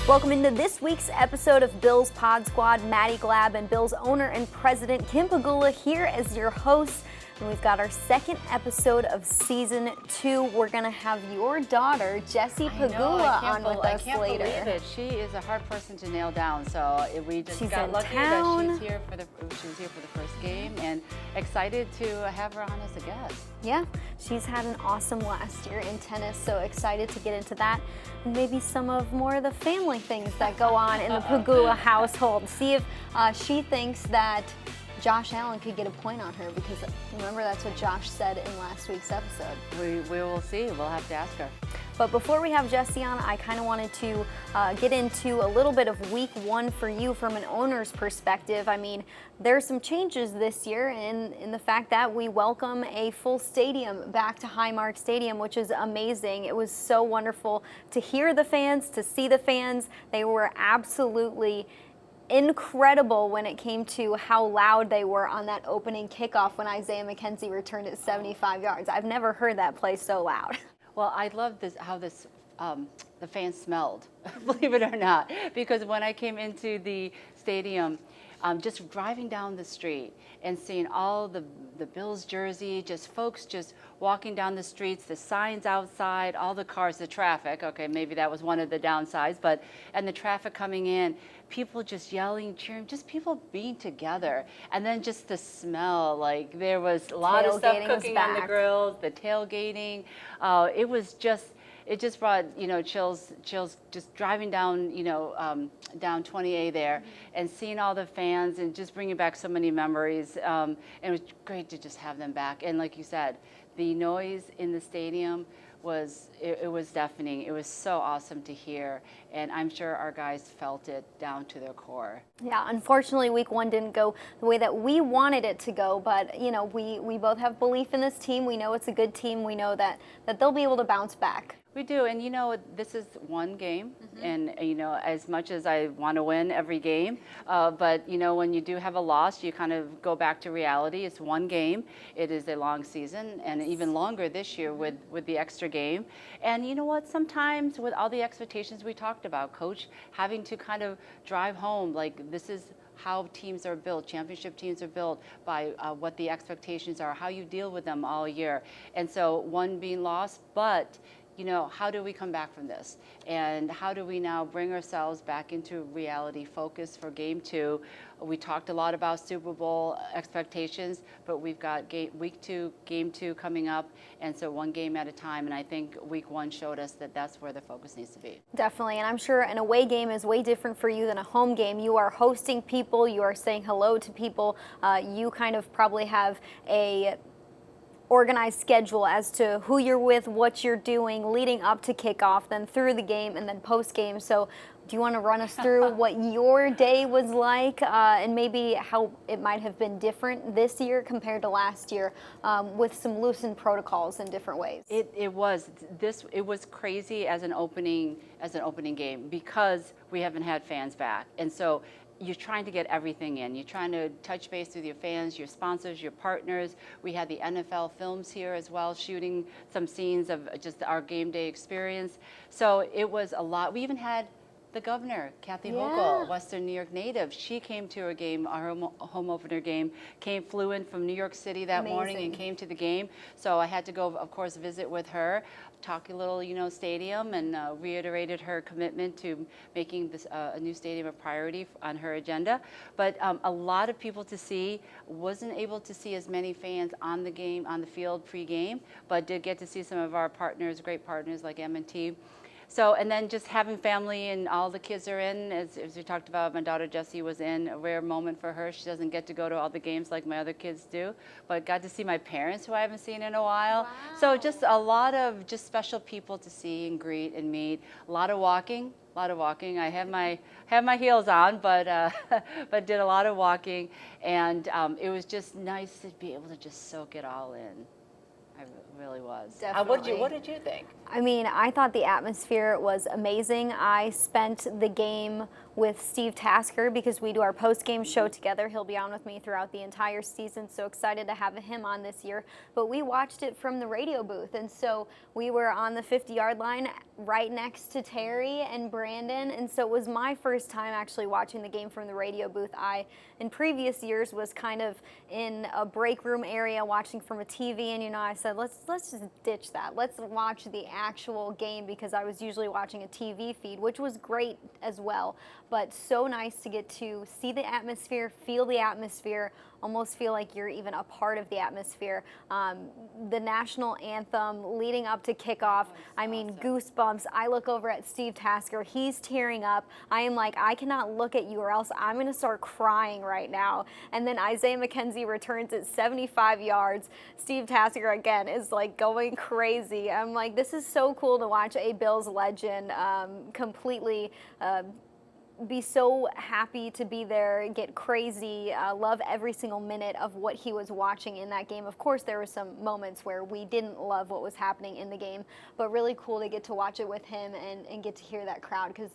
Welcome into this week's episode of Bills Pod Squad. Maddy Glab and Bills owner and president Kim Pegula here as your hosts. And we've got our second episode of season 2. We're going to have your daughter, Jessie Pegula, on with us later. I can't believe it. She is a hard person to nail down. So we just got lucky town. That she was here for the first game, and excited to have her on as a guest. Yeah, she's had an awesome last year in tennis, so excited to get into that. And maybe some of more of the family things that go on in the Pegula household. See if she thinks that Josh Allen could get a point on her, because remember, that's what Josh said in last week's episode. We will see. We'll have to ask her. But before we have Jessie on, I kind of wanted to get into a little bit of week 1 for you from an owner's perspective. I mean, there's some changes this year in the fact that we welcome a full stadium back to Highmark Stadium, which is amazing. It was so wonderful to hear the fans, to see the fans. They were absolutely incredible when it came to how loud they were on that opening kickoff when Isaiah McKenzie returned it 75 yards. I've never heard that play so loud. Well, I love this, how this the fans smelled, believe it or not, because when I came into the stadium, just driving down the street and seeing all the Bills jersey, just folks just walking down the streets, the signs outside, all the cars, the traffic. Okay, maybe that was one of the downsides, and the traffic coming in, people just yelling, cheering, just people being together. And then just the smell, like there was a lot of stuff cooking on the grills, the tailgating. It just brought, chills just driving down, down 20A there and seeing all the fans and just bringing back so many memories. And it was great to just have them back. And like you said, the noise in the stadium was deafening. It was so awesome to hear, and I'm sure our guys felt it down to their core. Yeah, unfortunately week 1 didn't go the way that we wanted it to go, but we both have belief in this team. We know it's a good team. We know that they'll be able to bounce back. We do, and this is one game, and as much as I want to win every game, but when you do have a loss, you kind of go back to reality. It's one game. It is a long season, and even longer this year with the extra game. And you know what? Sometimes with all the expectations we talked about, Coach, having to kind of drive home, like this is how teams are built. Championship teams are built by what the expectations are, how you deal with them all year. And so one being lost, but how do we come back from this? And how do we now bring ourselves back into reality focus for game 2? We talked a lot about Super Bowl expectations, but we've got game 2 coming up, and so one game at a time. And I think week 1 showed us that that's where the focus needs to be. Definitely, and I'm sure an away game is way different for you than a home game. You are hosting people, you are saying hello to people. You kind of probably have a organized schedule as to who you're with, what you're doing leading up to kickoff, then through the game, and then post game. So do you want to run us through what your day was like, and maybe how it might have been different this year compared to last year, with some loosened protocols in different ways? It was crazy as an opening game, because we haven't had fans back, and so you're trying to get everything in. You're trying to touch base with your fans, your sponsors, your partners. We had the NFL Films here as well, shooting some scenes of just our game day experience. So it was a lot. We even had the governor, Kathy Hochul, Western New York native. She came to our game, our home opener game, flew in from New York City that morning and came to the game. So I had to go, of course, visit with her, talk a little, stadium, and reiterated her commitment to making this a new stadium a priority on her agenda. But a lot of people to see. Wasn't able to see as many fans on the game, on the field pre-game, but did get to see some of our partners, great partners like M&T. So, and then just having family and all the kids are in, as we talked about, my daughter Jessie was in, a rare moment for her. She doesn't get to go to all the games like my other kids do, but got to see my parents who I haven't seen in a while. Wow. So just a lot of just special people to see and greet and meet. A lot of walking. I have my heels on, but but did a lot of walking, and it was just nice to be able to just soak it all in. I really was. Definitely. What did you think? I mean, I thought the atmosphere was amazing. I spent the game with Steve Tasker because we do our post-game show together. He'll be on with me throughout the entire season, so excited to have him on this year. But we watched it from the radio booth, and so we were on the 50-yard line right next to Terry and Brandon, and so it was my first time actually watching the game from the radio booth. I, in previous years, was kind of in a break room area watching from a TV, and I said, let's just ditch that. Let's watch the actual game, because I was usually watching a TV feed, which was great as well, but so nice to get to see the atmosphere, feel the atmosphere, almost feel like you're even a part of the atmosphere. The national anthem leading up to kickoff, I mean, goosebumps. I look over at Steve Tasker, he's tearing up. I am like, I cannot look at you or else I'm gonna start crying right now. And then Isaiah McKenzie returns at 75 yards. Steve Tasker again is like going crazy. I'm like, this is so cool to watch a Bills legend completely be so happy to be there, get crazy, love every single minute of what he was watching in that game. Of course, there were some moments where we didn't love what was happening in the game, but really cool to get to watch it with him and get to hear that crowd, because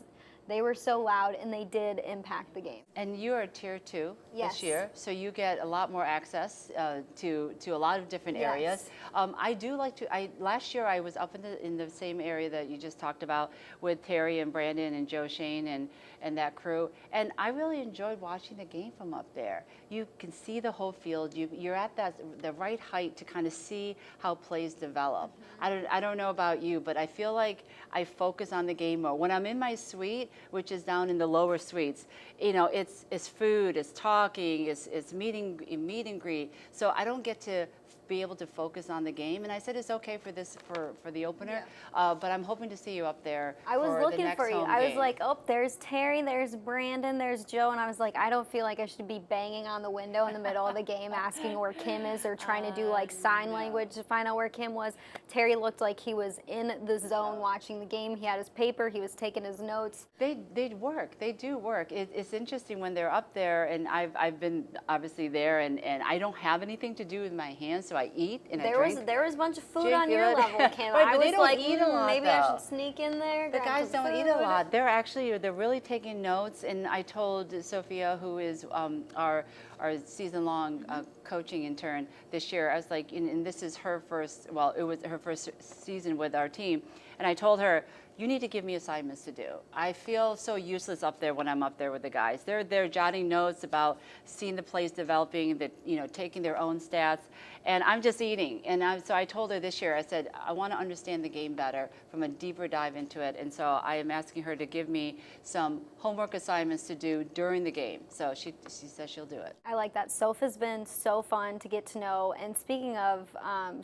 they were so loud and they did impact the game. And you are Tier 2 Yes. this year, so you get a lot more access to a lot of different areas. Yes. I do like to. Last year I was up in the same area that you just talked about with Terry and Brandon and Joe Shane and that crew, and I really enjoyed watching the game from up there. You can see the whole field. You're at the right height to kind of see how plays develop. I don't know about you, but I feel like I focus on the game more when I'm in my suite, which is down in the lower suites. It's food, it's talking, it's meet and greet. So I don't get to be able to focus on the game. And I said it's okay for the opener, but I'm hoping to see you up there. I was looking the next for you. home I was game. like, oh, there's Terry, there's Brandon, there's Joe, and I was like, I don't feel like I should be banging on the window in the middle of the game asking where Kim is, or trying to do like sign language to find out where Kim was. Terry looked like he was in the zone watching the game. He had his paper, he was taking his notes. They work. They do work. It's interesting when they're up there, and I've been obviously there, and I don't have anything to do with my hands, so I eat and I drink. There was a bunch of food Drink on your good. level, Kim. Right, I but was they don't like, eat a lot, maybe I though. should sneak in there. The grab guys some don't eat food. a lot. They're really taking notes, and I told Sophia, who is our season-long coaching intern this year, I was like, and this is her first, well, it was her first season with our team, and I told her, you need to give me assignments to do. I feel so useless up there when I'm up there with the guys. They're jotting notes about seeing the plays developing, taking their own stats, and I'm just eating. And so I told her this year, I said, I want to understand the game better, from a deeper dive into it. And so I am asking her to give me some homework assignments to do during the game. So she says she'll do it. I like that. Soph has been so fun to get to know. And speaking of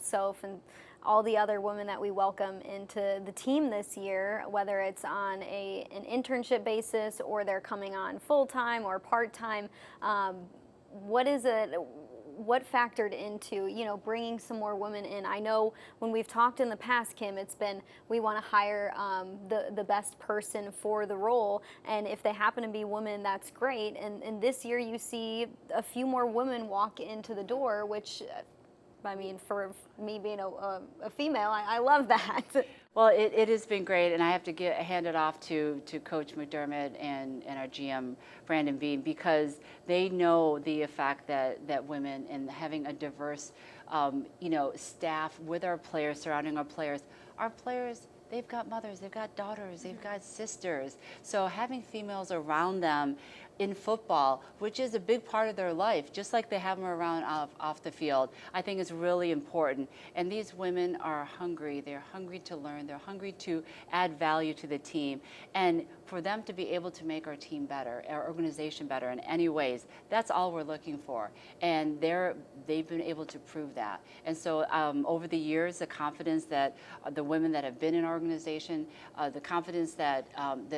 Soph and all the other women that we welcome into the team this year, whether it's on an internship basis or they're coming on full-time or part-time, what factored into, bringing some more women in? I know when we've talked in the past, Kim, it's been we want to hire the best person for the role, and if they happen to be women, that's great. And this year you see a few more women walk into the door, which, I mean, for me being a female, I love that. Well, it has been great, and I have to hand it off to Coach McDermott and our GM, Brandon Bean, because they know the effect that women, and having a diverse, staff with our players, surrounding our players, they've got mothers, they've got daughters, they've got sisters. So having females around them in football, which is a big part of their life, just like they have them around off the field, I think is really important. And these women are hungry. They're hungry to learn. They're hungry to add value to the team. And for them to be able to make our team better, our organization better in any ways, that's all we're looking for. And they've been able to prove that. And so over the years, the confidence that the women that have been in our organization, the confidence that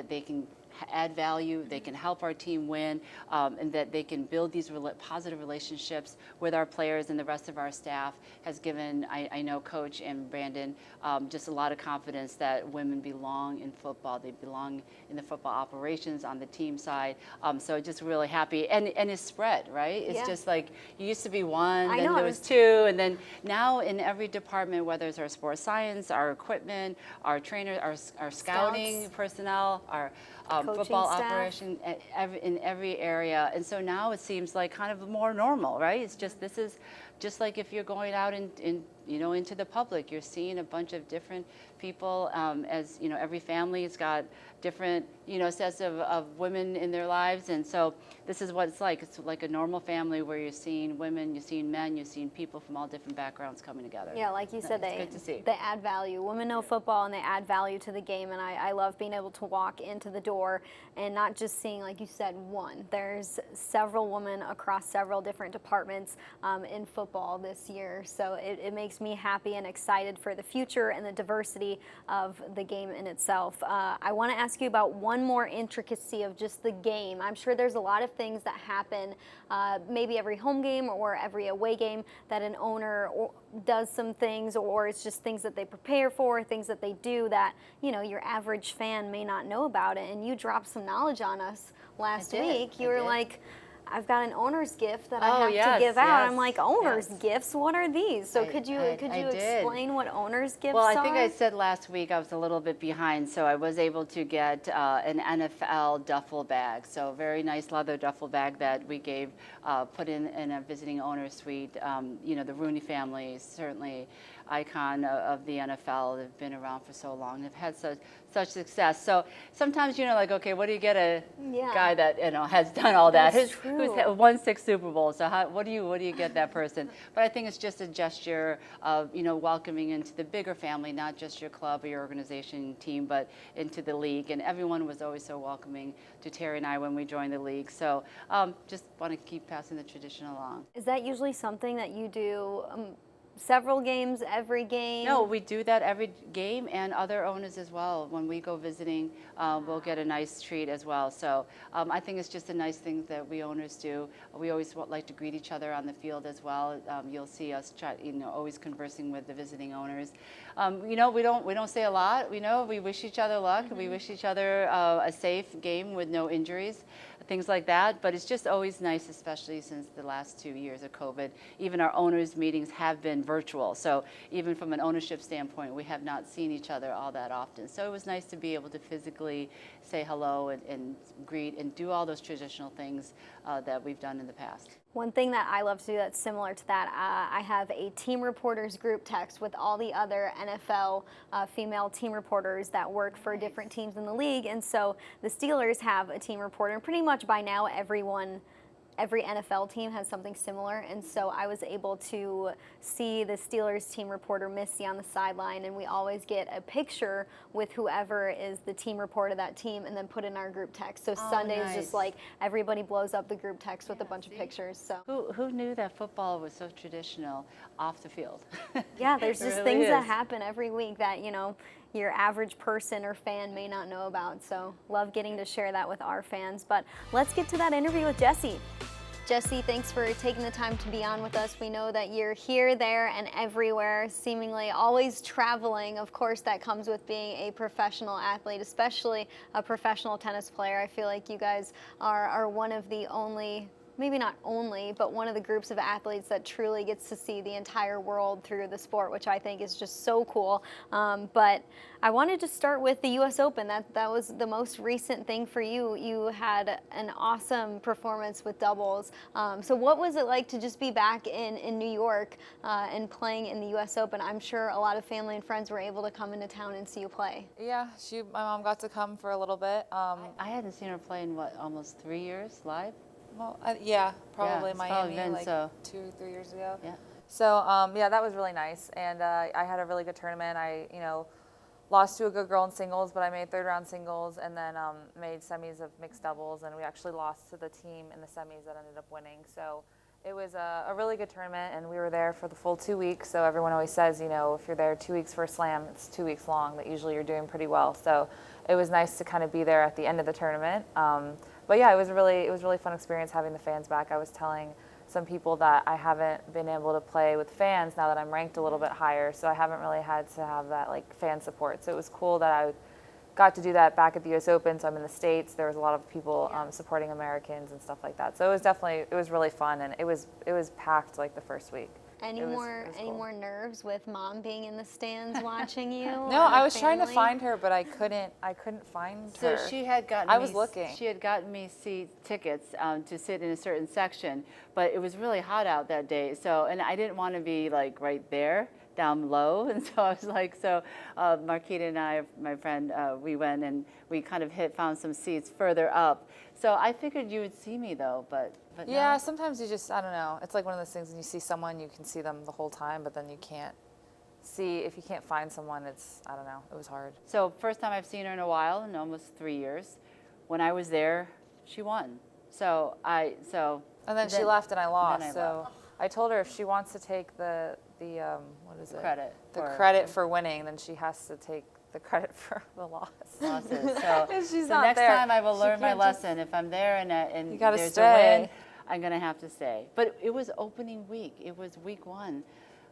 they can add value, they can help our team win, and that they can build these positive relationships with our players and the rest of our staff has given, I know, Coach and Brandon just a lot of confidence that women belong in football. They belong in the football operations on the team side. So just really happy. And it's spread, right? It's just like, you used to be one, then there was two, and then now in every department, whether it's our sports science, our equipment, our trainers, our scouting personnel, our football staff. operation in every area. And so now it seems like kind of more normal, right? It's just, this is just like if you're going out into the public, you're seeing a bunch of different people. As you know, every family's got different sets of women in their lives, and so this is what it's like. It's like a normal family where you're seeing women, you're seeing men, you're seeing people from all different backgrounds coming together. Yeah, like you said, it's good to see. They add value. Women know football and they add value to the game, and I love being able to walk into the door and not just seeing, like you said, one. There's several women across several different departments in football this year, so it makes me happy and excited for the future and the diversity of the game in itself. I want to ask you about one more intricacy of just the game. I'm sure there's a lot of things that happen maybe every home game or every away game that an owner does some things, or it's just things that they prepare for, things that they do that your average fan may not know about it. And you dropped some knowledge on us last week. You were like, I've got an owner's gift that I have to give out. I'm like, owner's gifts? What are these? So could you explain what owner's gifts are? Well, I think I said last week I was a little bit behind, so I was able to get an NFL duffel bag. So a very nice leather duffel bag that we put in a visiting owner suite. The Rooney family is certainly icon of the NFL. They've been around for so long. They've had such success. So sometimes like, okay, what do you get a guy that has done all that? Who's won 6 Super Bowls? So what do you get that person? But I think it's just a gesture of welcoming into the bigger family, not just your club or your organization team, but into the league. And everyone was always so welcoming to Terry and I when we joined the league. So just want to keep passing the tradition along. Is that usually something that you do? Several games, every game? No, we do that every game, and other owners as well. When we go visiting, we'll get a nice treat as well. So I think it's just a nice thing that we owners do. We always like to greet each other on the field as well. You'll see us always conversing with the visiting owners. We don't say a lot. We wish each other luck. We wish each other a safe game with no injuries, things like that. But it's just always nice, especially since the last 2 years of COVID. Even our owners' meetings have been virtual. So even from an ownership standpoint, we have not seen each other all that often. So it was nice to be able to physically say hello and greet and do all those traditional things that we've done in the past. One thing that I love to do that's similar to that, I have a team reporters group text with all the other NFL female team reporters that work for different teams in the league. And so the Steelers have a team reporter, and pretty much by now every NFL team has something similar, and so I was able to see the Steelers team reporter Missy on the sideline, and we always get a picture with whoever is the team reporter of that team and then put in our group text. So Sundays, just like everybody blows up the group text with a bunch of pictures. So who knew that football was so traditional off the field? Yeah, there's just things that happen every week that your average person or fan may not know about. So love getting to share that with our fans. But let's get to that interview with Jessie. Jessie, thanks for taking the time to be on with us. We know that you're here, there, and everywhere, seemingly always traveling. Of course, that comes with being a professional athlete, especially a professional tennis player. I feel like you guys are one of the only, maybe not only, but one of the groups of athletes that truly gets to see the entire world through the sport, which I think is just so cool. But I wanted to start with the U.S. Open. That was the most recent thing for you. You had an awesome performance with doubles. So what was it like to just be back in New York and playing in the U.S. Open? I'm sure a lot of family and friends were able to come into town and see you play. Yeah, my mom got to come for a little bit. I hadn't seen her play in, almost 3 years live? Well, yeah, probably Miami, been, like so. 2 or 3 years ago. Yeah. So, yeah, that was really nice. And I had a really good tournament. I, lost to a good girl in singles, but I made third round singles and then made semis of mixed doubles. And we actually lost to the team in the semis that ended up winning. So it was a really good tournament, and we were there for the full 2 weeks. So everyone always says, if you're there 2 weeks for a slam, it's 2 weeks long, that usually you're doing pretty well. So it was nice to kind of be there at the end of the tournament. But yeah, it was a really fun experience having the fans back. I was telling some people that I haven't been able to play with fans now that I'm ranked a little bit higher, so I haven't really had to have that fan support. So it was cool that I got to do that back at the U.S. Open. So I'm in the States. There was a lot of people supporting Americans and stuff like that. So it was really fun, and it was packed the first week. Any it was more cool. nerves with mom being in the stands watching you? No, I was trying to find her, but I couldn't find So her. she had gotten I me, was looking. She had gotten me tickets to sit in a certain section, but it was really hot out that day. So, and I didn't want to be like right there, down low, and so I was like, Marquita and I, my friend, we went and we kind of found some seats further up. So I figured you would see me though, but Yeah, no. sometimes you just, I don't know. It's like one of those things when you see someone, you can see them the whole time, but then you can't see, if you can't find someone, it's, I don't know, it was hard. So first time I've seen her in a while, in almost 3 years. When I was there, she won. And then she left and I lost. I So left. I told her if she wants to take the what is it? Credit. The credit for winning, then she has to take the credit for the loss. Losses. So, If she's so not next there, time I will she learn my can't just- lesson. If I'm there and You gotta there's stay. a win, I'm going to have to stay. But it was opening week. It was week 1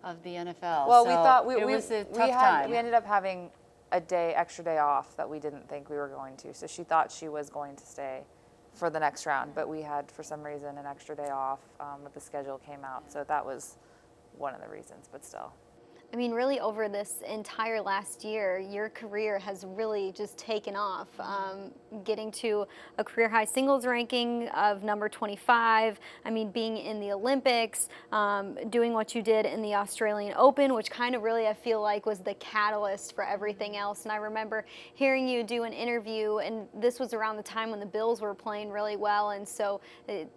of the NFL. Well, so we thought it was a tough time. we ended up having extra day off that we didn't think we were going to. So she thought she was going to stay for the next round, but we had, for some reason, an extra day off, but the schedule came out. So that was one of the reasons, but still. I mean, really over this entire last year, your career has really just taken off. Getting to a career high singles ranking of number 25. I mean, being in the Olympics, doing what you did in the Australian Open, which kind of really I feel like was the catalyst for everything else. And I remember hearing you do an interview, and this was around the time when the Bills were playing really well. And so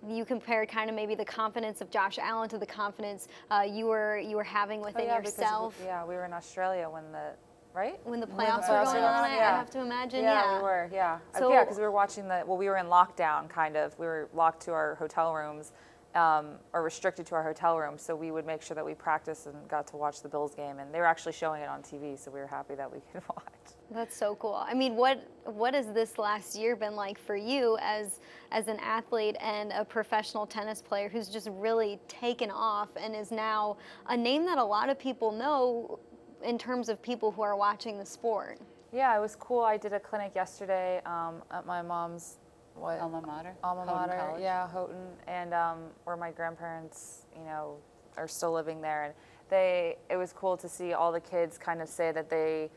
you compared kind of maybe the confidence of Josh Allen to the confidence you were having within yourself. Yeah, we were in Australia when the playoffs were going on. I have to imagine. Yeah, we were. Yeah, So, because we were watching we were in lockdown, kind of. We were locked to our hotel rooms, or restricted to our hotel rooms. So we would make sure that we practiced and got to watch the Bills game, and they were actually showing it on TV. So we were happy that we could watch. That's so cool. I mean, what has this last year been like for you as an athlete and a professional tennis player who's just really taken off and is now a name that a lot of people know in terms of people who are watching the sport? Yeah, it was cool. I did a clinic yesterday at my mom's Alma mater. Alma Houghton mater, College. yeah, Houghton, and where my grandparents, are still living there, and it was cool to see all the kids kind of say that they,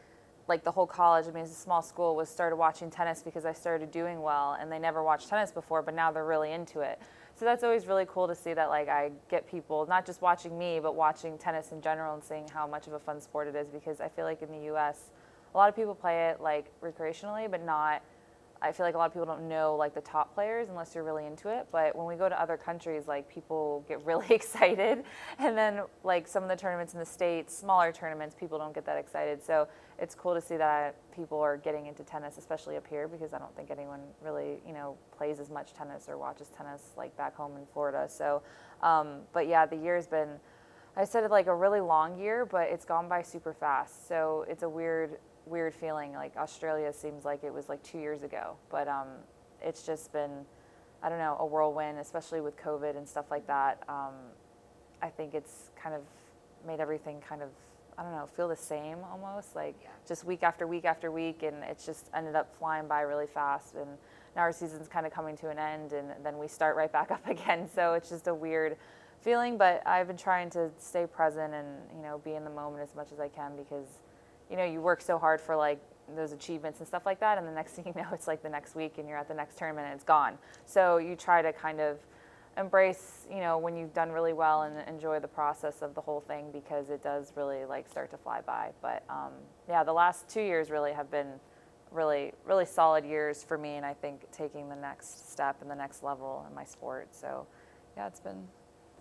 like the whole college, I mean, it's a small school, was started watching tennis because I started doing well, and they never watched tennis before, but now they're really into it. So that's always really cool to see that, like, I get people not just watching me, but watching tennis in general and seeing how much of a fun sport it is, because I feel like in the U.S., a lot of people play it like recreationally, but not. I feel like a lot of people don't know like the top players unless you're really into it. But when we go to other countries, like people get really excited, and then like some of the tournaments in the States, smaller tournaments, people don't get that excited. So it's cool to see that people are getting into tennis, especially up here, because I don't think anyone really plays as much tennis or watches tennis like back home in Florida. So, but yeah, the year has been. I said it like a really long year, but it's gone by super fast. So it's a weird feeling. Like Australia seems like it was like 2 years ago, but it's just been, I don't know, a whirlwind, especially with COVID and stuff like that. I think it's kind of made everything kind of, I don't know, feel the same almost, like just week after week after week, and it's just ended up flying by really fast. And now our season's kind of coming to an end, and then we start right back up again. So it's just a weird feeling, but I've been trying to stay present and be in the moment as much as I can, because you work so hard for like those achievements and stuff like that, and the next thing you know, it's like the next week and you're at the next tournament and it's gone. So you try to kind of embrace, when you've done really well, and enjoy the process of the whole thing, because it does really like start to fly by. But yeah, the last 2 years really have been really, really solid years for me, and I think taking the next step and the next level in my sport. So yeah, it's been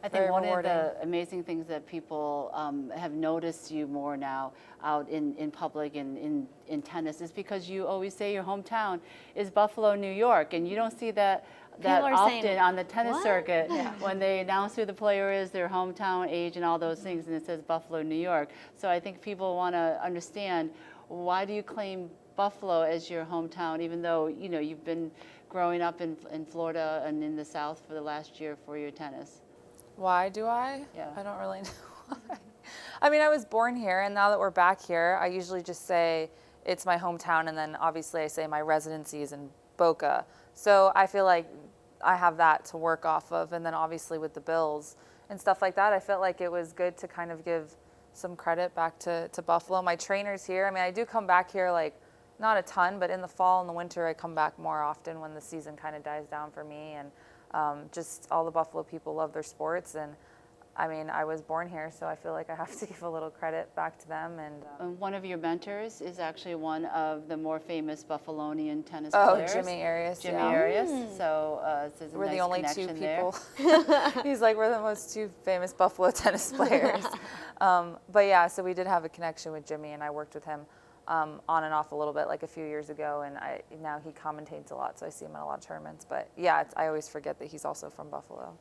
I think very one rewarding. of the amazing things that people have noticed you more now out in public and in tennis is because you always say your hometown is Buffalo, New York, and you don't see that People are saying, often on the tennis "What?" circuit when they announce who the player is, their hometown, age, and all those things, and it says Buffalo, New York. So I think people want to understand, why do you claim Buffalo as your hometown, even though you've been growing up in Florida and in the South for the last year for your tennis? Why do I? Yeah. I don't really know why. I mean, I was born here, and now that we're back here, I usually just say it's my hometown, and then obviously I say my residency is in Boca. So I feel like I have that to work off of, and then obviously with the Bills, and stuff like that, I felt like it was good to kind of give some credit back to Buffalo. My trainers here, I mean, I do come back here like not a ton, but in the fall and the winter I come back more often when the season kind of dies down for me. And just all the Buffalo people love their sports, and I mean, I was born here, so I feel like I have to give a little credit back to them. And one of your mentors is actually one of the more famous Buffalonian tennis oh, players. Jimmy Arias. Jimmy yeah. Arias. So there's a We're nice the only two connection there. people. He's like, we're the most two famous Buffalo tennis players. But yeah, so we did have a connection with Jimmy, and I worked with him on and off a little bit, like a few years ago, and now he commentates a lot, so I see him at a lot of tournaments. But yeah, I always forget that he's also from Buffalo.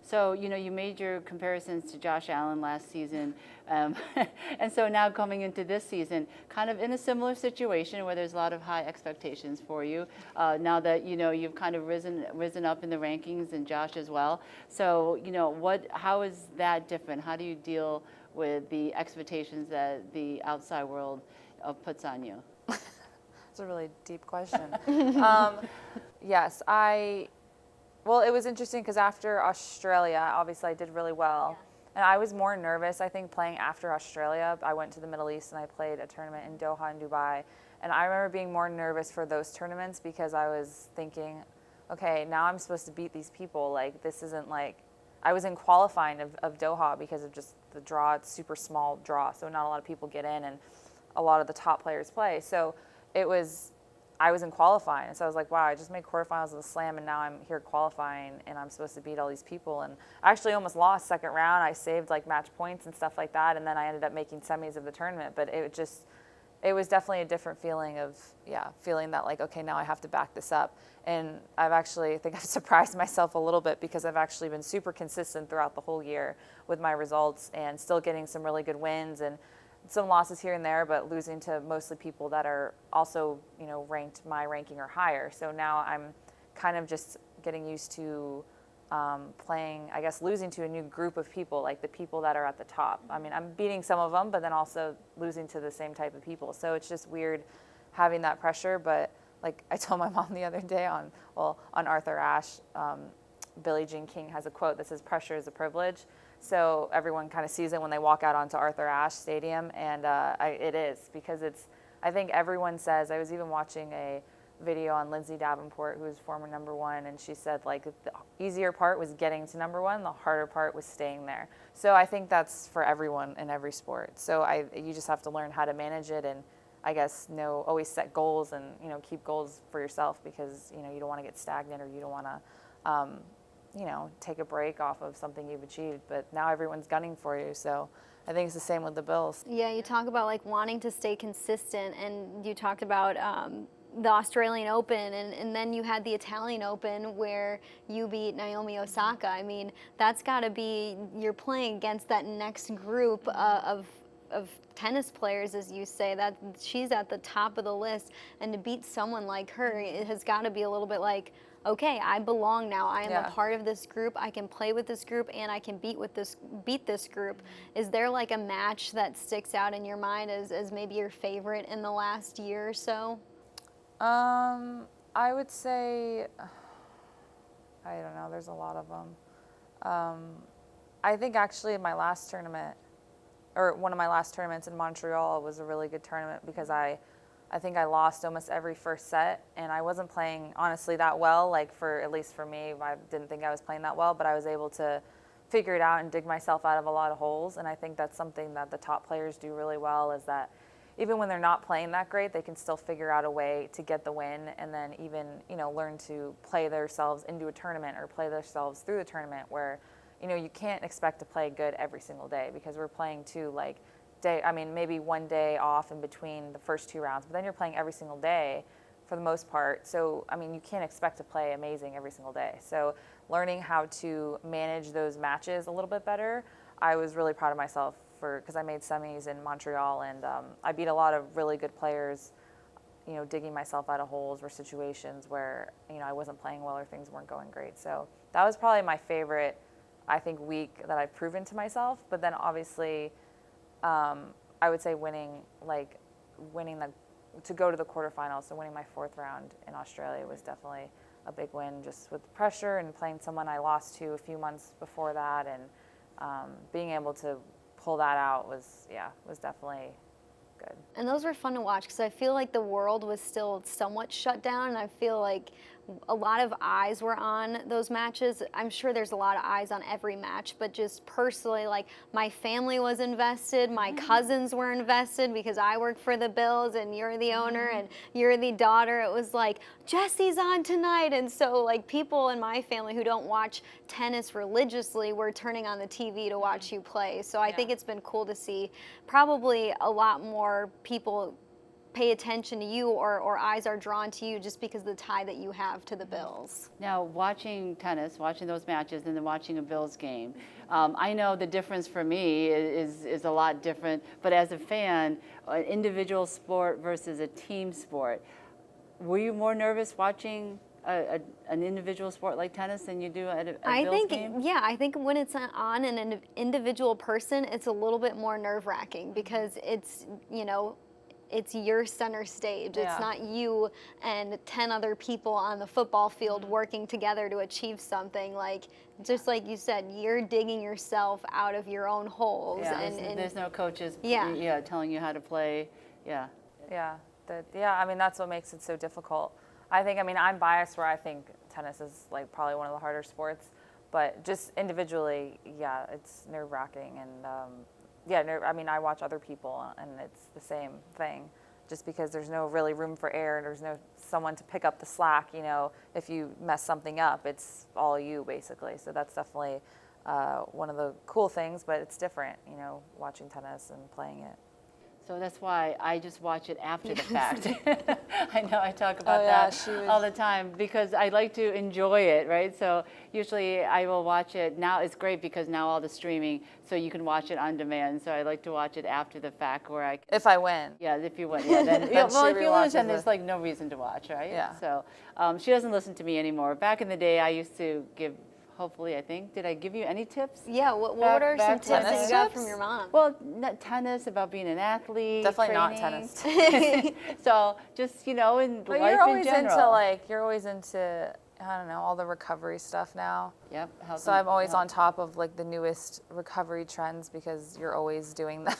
So, you know, you made your comparisons to Josh Allen last season. And so now coming into this season, kind of in a similar situation where there's a lot of high expectations for you, now that, you know, you've kind of risen up in the rankings and Josh as well. So, you know, how is that different? How do you deal with the expectations that the outside world puts on you? It's a really deep question. Yes, well, it was interesting because after Australia, obviously I did really well. And I was more nervous, I think, playing after Australia. I went to the Middle East and I played a tournament in Doha and Dubai. And I remember being more nervous for those tournaments because I was thinking, okay, now I'm supposed to beat these people. Like, this isn't like, I was in qualifying of Doha because of just the draw. It's super small draw, so not a lot of people get in and a lot of the top players play. So I was in qualifying, and so I was like, wow, I just made quarterfinals of the Slam, and now I'm here qualifying, and I'm supposed to beat all these people. And I actually almost lost second round. I saved like match points and stuff like that, and then I ended up making semis of the tournament. But it was definitely a different feeling of, feeling that like, okay, now I have to back this up. And I think I've surprised myself a little bit because I've actually been super consistent throughout the whole year with my results and still getting some really good wins and some losses here and there, but losing to mostly people that are also, you know, ranked my ranking or higher. So now I'm kind of just getting used to playing, I guess, losing to a new group of people, like the people that are at the top. I mean, I'm beating some of them, but then also losing to the same type of people. So it's just weird having that pressure. But like I told my mom the other day on Arthur Ashe, Billie Jean King has a quote that says, "Pressure is a privilege." So everyone kind of sees it when they walk out onto Arthur Ashe Stadium, and it is, because I think everyone says, I was even watching a video on Lindsay Davenport, who was former #1, and she said like the easier part was getting to #1, the harder part was staying there. So I think that's for everyone in every sport. So you just have to learn how to manage it, and I guess always set goals and keep goals for yourself, because you don't want to get stagnant, or you don't want to take a break off of something you've achieved. But now everyone's gunning for you, so I think it's the same with the Bills. Yeah, you talk about like wanting to stay consistent, and you talked about the Australian Open, and then you had the Italian Open where you beat Naomi Osaka. I mean, that's got to be, you're playing against that next group of tennis players, as you say, that she's at the top of the list, and to beat someone like her, it has got to be a little bit like, okay, I belong now. I am a part of this group. I can play with this group, and I can beat this group. Is there like a match that sticks out in your mind as maybe your favorite in the last year or so? I would say, I don't know, there's a lot of them. I think actually my last tournament, or one of my last tournaments in Montreal, was a really good tournament, because I think I lost almost every first set, and I wasn't playing honestly that well, like at least for me, I didn't think I was playing that well, but I was able to figure it out and dig myself out of a lot of holes. And I think that's something that the top players do really well, is that even when they're not playing that great, they can still figure out a way to get the win, and then even, learn to play themselves into a tournament, or play themselves through the tournament, where, you can't expect to play good every single day, because we're playing maybe one day off in between the first two rounds, but then you're playing every single day for the most part. So, you can't expect to play amazing every single day. So learning how to manage those matches a little bit better, I was really proud of myself because I made semis in Montreal, and I beat a lot of really good players, digging myself out of holes or situations where, I wasn't playing well or things weren't going great. So that was probably my favorite, I think, week that I've proven to myself. But then obviously, I would say winning to go to the quarterfinals, so winning my fourth round in Australia was definitely a big win, just with the pressure and playing someone I lost to a few months before that. And being able to pull that out was definitely good. And those were fun to watch because I feel like the world was still somewhat shut down, and I feel like a lot of eyes were on those matches. I'm sure there's a lot of eyes on every match, but just personally, like, my family was invested, my cousins were invested because I work for the Bills and you're the owner and you're the daughter. It was like, Jessie's on tonight. And so, like, people in my family who don't watch tennis religiously were turning on the TV to watch you play. So I think it's been cool to see probably a lot more people pay attention to you, or eyes are drawn to you just because of the tie that you have to the Bills. Now, watching tennis, watching those matches, and then watching a Bills game, I know the difference for me is a lot different. But as a fan, an individual sport versus a team sport, were you more nervous watching an individual sport like tennis than you do at a Bills game? Yeah, I think when it's on an individual person, it's a little bit more nerve-wracking because it's, you know, it's your center stage. Yeah. It's not you and 10 other people on the football field working together to achieve something. Like, just like you said, you're digging yourself out of your own holes. Yeah, and there's no coaches telling you how to play. Yeah. Yeah, I mean, that's what makes it so difficult. I think, I mean, I'm biased where I think tennis is like probably one of the harder sports, but just individually, yeah, it's nerve-wracking. And I mean, I watch other people and it's the same thing, just because there's no really room for error. There's no someone to pick up the slack, you know, if you mess something up, it's all you basically. So that's definitely one of the cool things, but it's different, you know, watching tennis and playing it. So that's why I just watch it after the fact. I know I talk about that all the time because I like to enjoy it, right? So usually I will watch it. Now it's great because now all the streaming, so you can watch it on demand. So I like to watch it after the fact where I... If I win. Yeah, if you win. Yeah, then, well, if you lose, then there's like no reason to watch, right? Yeah. So she doesn't listen to me anymore. Back in the day, I used to give... Hopefully, I think. Did I give you any tips? Yeah, what are some tips that you got from your mom? Well, not tennis, about being an athlete. Definitely training. not tennis. So just, you know, in but life you're always in general. you're always into, I don't know, all the recovery stuff now. Yep. So I'm always on top of like the newest recovery trends because you're always doing that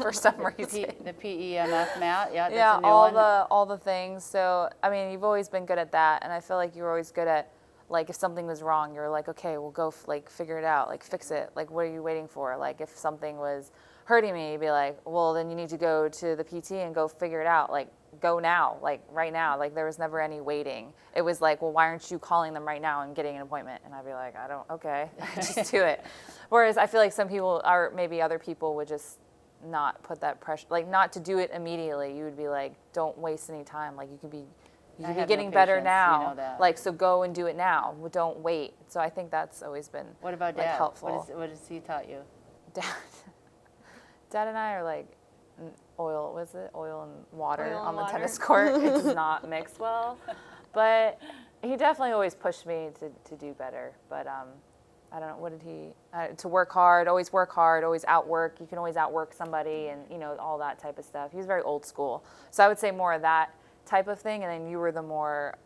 for some reason. The PEMF mat, yeah, that's Yeah, a new one. all the things. So I mean, you've always been good at that, and I feel like you're always good at, like, if something was wrong, you're like, okay, we'll go figure it out, like fix it. Like, what are you waiting for? Like, if something was hurting me, you'd be like, well, then you need to go to the PT and go figure it out. Like, go now, like right now. Like, there was never any waiting. It was like, well, why aren't you calling them right now and getting an appointment? And I'd be like, okay, just do it. Whereas I feel like some people, or maybe other people, would just not put that pressure, like not to do it immediately. You would be like, don't waste any time. Like, you could be getting better now. You know that. Like, so go and do it now. Don't wait. So I think that's always been What about like Dad? helpful. What has he taught you? Dad and I are like oil and water Oil and on the water. tennis court. It does not mix well. But he definitely always pushed me to do better. But I don't know, what did he, to work hard, always outwork. You can always outwork somebody and, you know, all that type of stuff. He was very old school. So I would say more of that type of thing, and then you were the more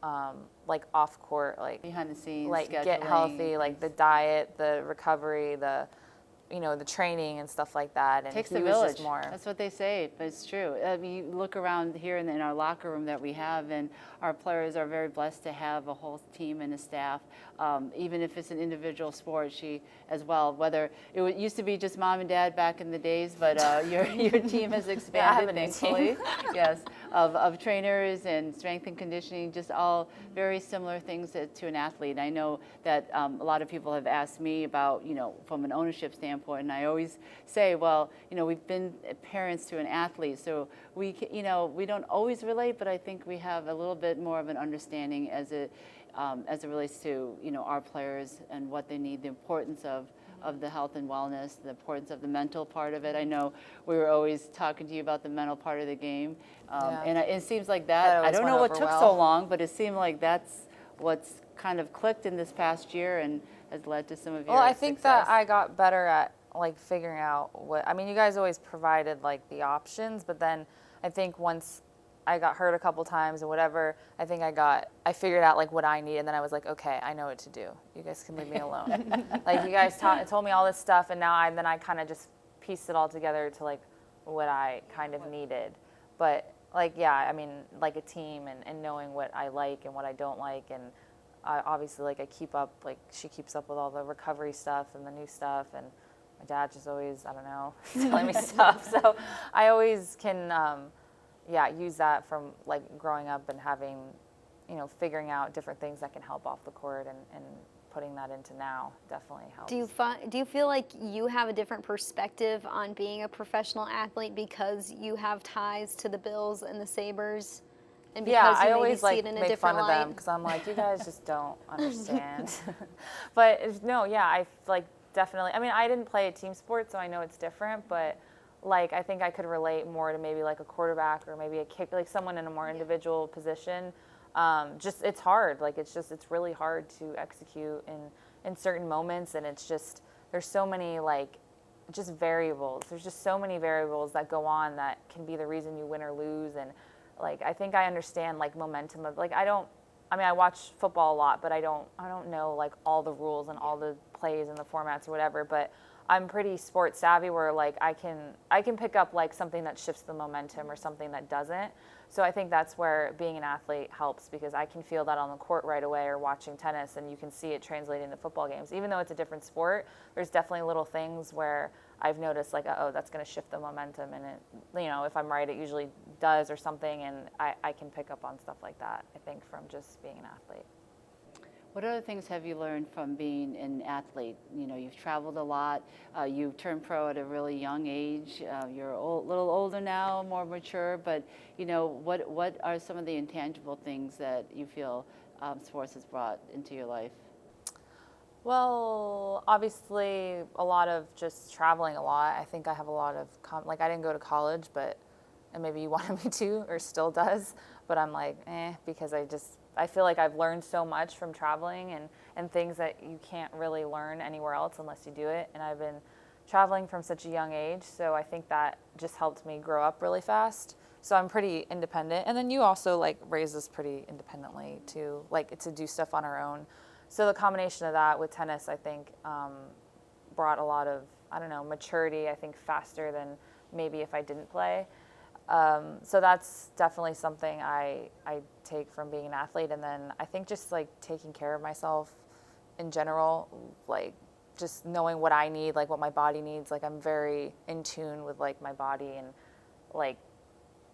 like off court, like Behind the scenes, like scheduling. get healthy, like the diet, the recovery, the, you know, the training and stuff like that. And Takes he the was village. just more. That's what they say, but it's true. I mean, you look around here in our locker room that we have, and our players are very blessed to have a whole team and a staff. Even if it's an individual sport, she as well. Whether it used to be just mom and dad back in the days, but your team has expanded, thankfully. Yes, of trainers and strength and conditioning, just all very similar things to an athlete. And I know that a lot of people have asked me about, you know, from an ownership standpoint, and I always say, well, you know, we've been parents to an athlete, so we, you know, we don't always relate, but I think we have a little bit more of an understanding as it relates to, you know, our players and what they need, the importance of the health and wellness, the importance of the mental part of it. I know we were always talking to you about the mental part of the game, and it seems like that I don't know what took so long, but it seemed like that's what's kind of clicked in this past year and has led to some of your Well, I think success. that I got better at like figuring out what, I mean, you guys always provided like the options, but then I think once I got hurt a couple times and whatever, I think I figured out like what I need, and then I was like, okay, I know what to do. You guys can leave me alone. Like you guys told me all this stuff, and now I kind of just pieced it all together to like what I kind of needed. But like, yeah, I mean, like a team and knowing what I like and what I don't like, and obviously like I keep up, like she keeps up with all the recovery stuff and the new stuff, and my dad just always, I don't know, telling me stuff. So I always can, use that from like growing up and having, figuring out different things that can help off the court, and putting that into now definitely helps. Do you feel like you have a different perspective on being a professional athlete because you have ties to the Bills and the Sabres? And because I you always see like it in a make different fun of light? them because I'm like, you guys just don't understand. But no, yeah, I like definitely. I mean, I didn't play a team sport, so I know it's different. But like, I think I could relate more to maybe like a quarterback or maybe a kick, like someone in a more individual position. Just it's hard. Like it's really hard to execute in certain moments, and it's just there's so many like just variables. There's just so many variables that go on that can be the reason you win or lose. And like I think I understand like momentum of like I watch football a lot, but I don't know like all the rules and all the plays and the formats or whatever. But I'm pretty sports savvy where like I can pick up like something that shifts the momentum or something that doesn't. So I think that's where being an athlete helps, because I can feel that on the court right away, or watching tennis, and you can see it translate into football games. Even though it's a different sport, there's definitely little things where I've noticed like, oh, that's going to shift the momentum, and it, if I'm right, it usually does or something, and I can pick up on stuff like that, I think, from just being an athlete. What other things have you learned from being an athlete? You've traveled a lot. You turned pro at a really young age. You're a little older now, more mature. But what are some of the intangible things that you feel sports has brought into your life? Well, obviously, a lot of just traveling a lot. I think I have a lot of like I didn't go to college, and maybe you wanted me to, or still does. But I'm like, because I feel like I've learned so much from traveling and things that you can't really learn anywhere else unless you do it. And I've been traveling from such a young age, so I think that just helped me grow up really fast. So I'm pretty independent. And then you also like raised us pretty independently too, like to do stuff on our own. So the combination of that with tennis, I think, brought a lot of, maturity, I think, faster than maybe if I didn't play. So that's definitely something I take from being an athlete. And then I think just like taking care of myself in general, like just knowing what I need, like what my body needs. Like I'm very in tune with like my body, and like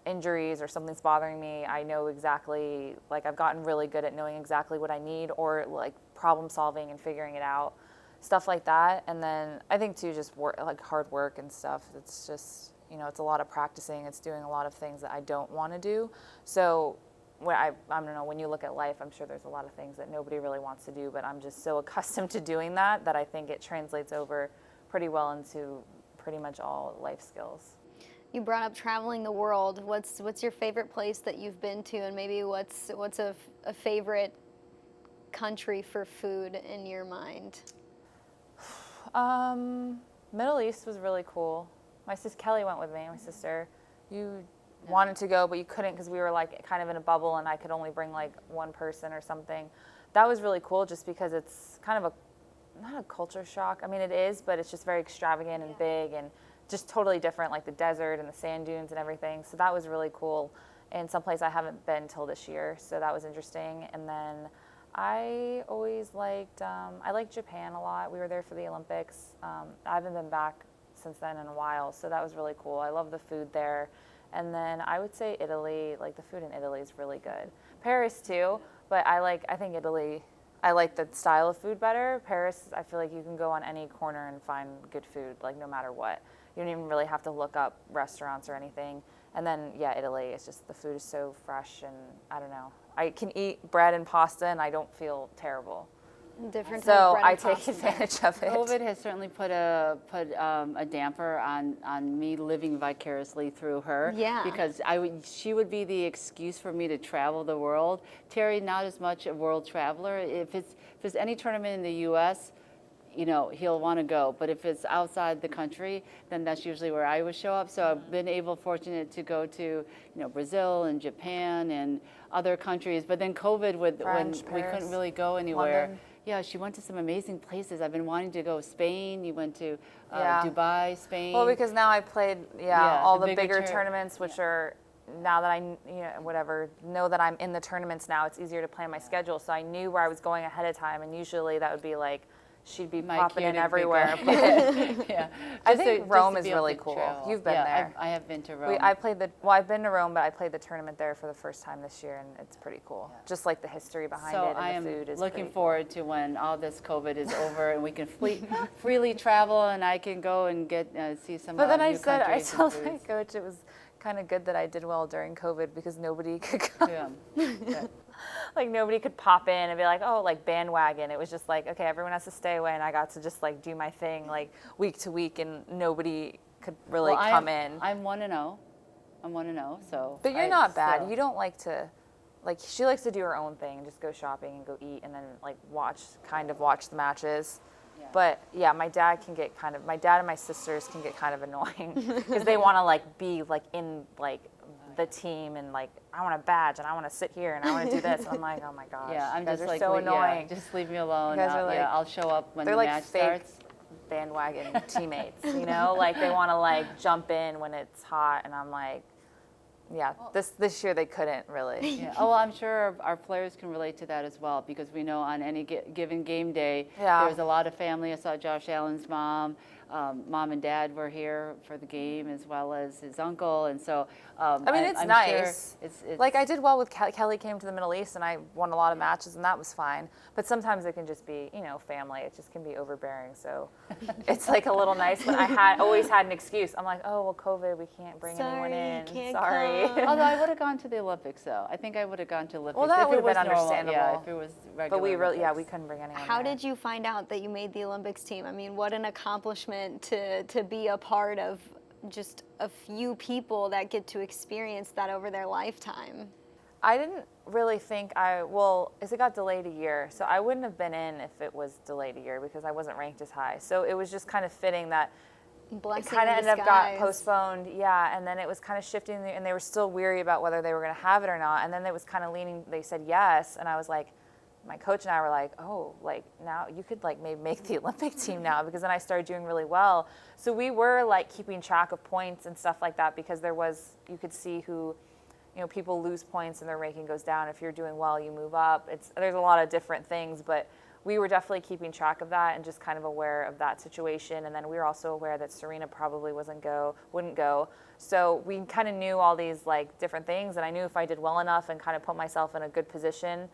injuries or something's bothering me, I know exactly, like I've gotten really good at knowing exactly what I need, or like problem solving and figuring it out, stuff like that. And then I think too, just work, like hard work and stuff. It's just, it's a lot of practicing. It's doing a lot of things that I don't want to do. So I don't know, when you look at life, I'm sure there's a lot of things that nobody really wants to do, but I'm just so accustomed to doing that I think it translates over pretty well into pretty much all life skills. You brought up traveling the world. What's your favorite place that you've been to, and maybe what's a favorite country for food in your mind? Middle East was really cool. My sister Kelly went with me. My sister, you wanted to go, but you couldn't because we were like kind of in a bubble, and I could only bring like one person or something. That was really cool, just because it's kind of not a culture shock. I mean, it is, but it's just very extravagant and big and just totally different, like the desert and the sand dunes and everything. So that was really cool, and someplace I haven't been till this year. So that was interesting. And then I always liked, I liked Japan a lot. We were there for the Olympics. I haven't been back since then in a while, so that was really cool. I love the food there. And then I would say Italy, like the food in Italy is really good. Paris too, but I think Italy, I like the style of food better. Paris, I feel like you can go on any corner and find good food, like no matter what. You don't even really have to look up restaurants or anything. And then, yeah, Italy, it's just the food is so fresh, and I don't know. I can eat bread and pasta and I don't feel terrible. Different So I type of take advantage of it. COVID has certainly put a damper on me living vicariously through her. Yeah. Because she would be the excuse for me to travel the world. Terry, not as much a world traveler. If it's any tournament in the U.S., you know, he'll want to go. But if it's outside the country, then that's usually where I would show up. So I've been fortunate to go to, you know, Brazil and Japan and other countries. But then COVID, when we couldn't really go anywhere. London. Yeah, she went to some amazing places. I've been wanting to go. Spain. You went to Dubai, Spain. Well, because now I played all the bigger tournaments, which are now that I know that I'm in the tournaments now. It's easier to plan my schedule. So I knew where I was going ahead of time, and usually that would be like she'd be popping in everywhere. But yeah, I think Rome is really cool. Travel. You've been there. I have been to Rome. I've been to Rome, but I played the tournament there for the first time this year, and it's pretty cool. Yeah. Just like the history behind it and the food is looking forward to when all this COVID is over and we can freely travel, and I can go and get see some. But then I told my coach it was kind of good that I did well during COVID because nobody could come. Yeah. Like nobody could pop in and be like, oh, like bandwagon. It was just like, okay, everyone has to stay away, and I got to just like do my thing like week to week, and nobody could really come in. I'm 1-0. I'm 1-0. So. But you're not bad. You don't like to, like she likes to do her own thing, just go shopping and go eat, and then like watch the matches. Yeah. But yeah, my dad and my sisters can get kind of annoying because they want to like be like in like the team and like I want a badge and I want to sit here and I want to do this, and I'm like, oh my gosh, yeah, I'm you guys just are like so annoying. Just leave me alone. You guys are like, I'll show up when the match like fake starts. Bandwagon teammates, you know, like they want to like jump in when it's hot, and I'm like, yeah, this year they couldn't really. Yeah. Oh, well, I'm sure our players can relate to that as well, because we know on any given game day, there's a lot of family. I saw Josh Allen's mom. Mom and dad were here for the game, as well as his uncle, and so I mean, it's I'm nice. Sure it's like I did well with Kelly came to the Middle East, and I won a lot of matches, and that was fine. But sometimes it can just be, you know, family. It just can be overbearing. So it's like a little nice. But I always had an excuse. I'm like, oh well, COVID, we can't bring anyone in. Sorry. Although I would have gone to the Olympics, though. I think I would have gone to Olympics. Well, that would have been normal, understandable. Yeah, if it was regular. But we really, Olympics. we couldn't bring anyone. How did you find out that you made the Olympics team? I mean, what an accomplishment to be a part of just a few people that get to experience that over their lifetime. I didn't really think it got delayed a year, so I wouldn't have been in if it was delayed a year because I wasn't ranked as high. So it was just kind of fitting that it kind of ended up got postponed, and then it was kind of shifting, and they were still weary about whether they were going to have it or not, and then it was kind of leaning, they said yes, and I was like, my coach and I were like, oh, like now you could like maybe make the Olympic team now, because then I started doing really well. So we were like keeping track of points and stuff like that, because you could see who, you know, people lose points and their ranking goes down. If you're doing well, you move up. There's a lot of different things, but we were definitely keeping track of that and just kind of aware of that situation. And then we were also aware that Serena probably wouldn't go. So we kind of knew all these like different things, and I knew if I did well enough and kind of put myself in a good position,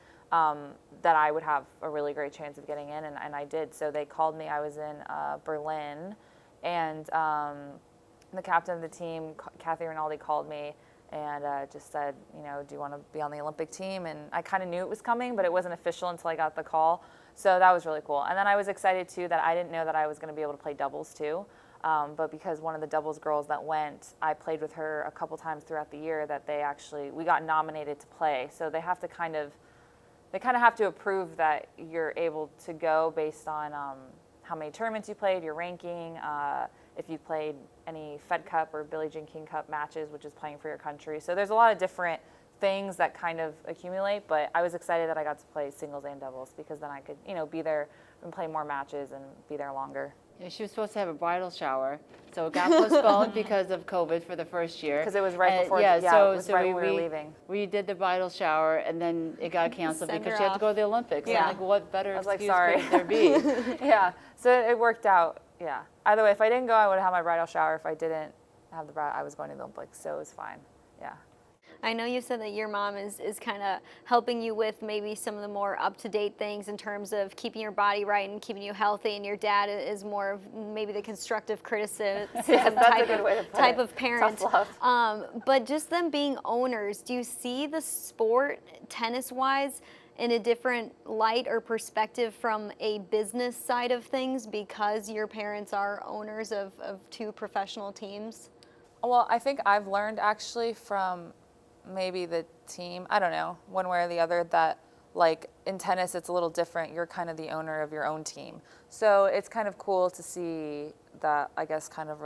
that I would have a really great chance of getting in, and I did. So they called me. I was in Berlin, and the captain of the team, Kathy Rinaldi, called me and just said, you know, do you want to be on the Olympic team? And I kind of knew it was coming, but it wasn't official until I got the call. So that was really cool. And then I was excited too that I didn't know that I was going to be able to play doubles too. But because one of the doubles girls that went, I played with her a couple times throughout the year, that we got nominated to play. So they have to kind of have to approve that you're able to go based on how many tournaments you played, your ranking, if you played any Fed Cup or Billie Jean King Cup matches, which is playing for your country. So there's a lot of different things that kind of accumulate, but I was excited that I got to play singles and doubles, because then I could, you know, be there and play more matches and be there longer. Yeah, she was supposed to have a bridal shower, so it got postponed because of COVID for the first year. Because it was right before, right when we were leaving. We did the bridal shower, and then it got canceled because she had to go to the Olympics. Yeah. I'm like, what better excuse sorry. could there be? Yeah, so it worked out, yeah. Either way, if I didn't go, I would have had my bridal shower. If I didn't have the bridal, I was going to the Olympics, so it was fine, yeah. I know you said that your mom is kind of helping you with maybe some of the more up-to-date things in terms of keeping your body right and keeping you healthy, and your dad is more of maybe the constructive criticism type of parent. Tough love. But just them being owners, do you see the sport, tennis-wise, in a different light or perspective from a business side of things because your parents are owners of two professional teams? Well, I think I've learned actually from maybe the team, I don't know, one way or the other, that like in tennis, it's a little different. You're kind of the owner of your own team. So it's kind of cool to see that, I guess, kind of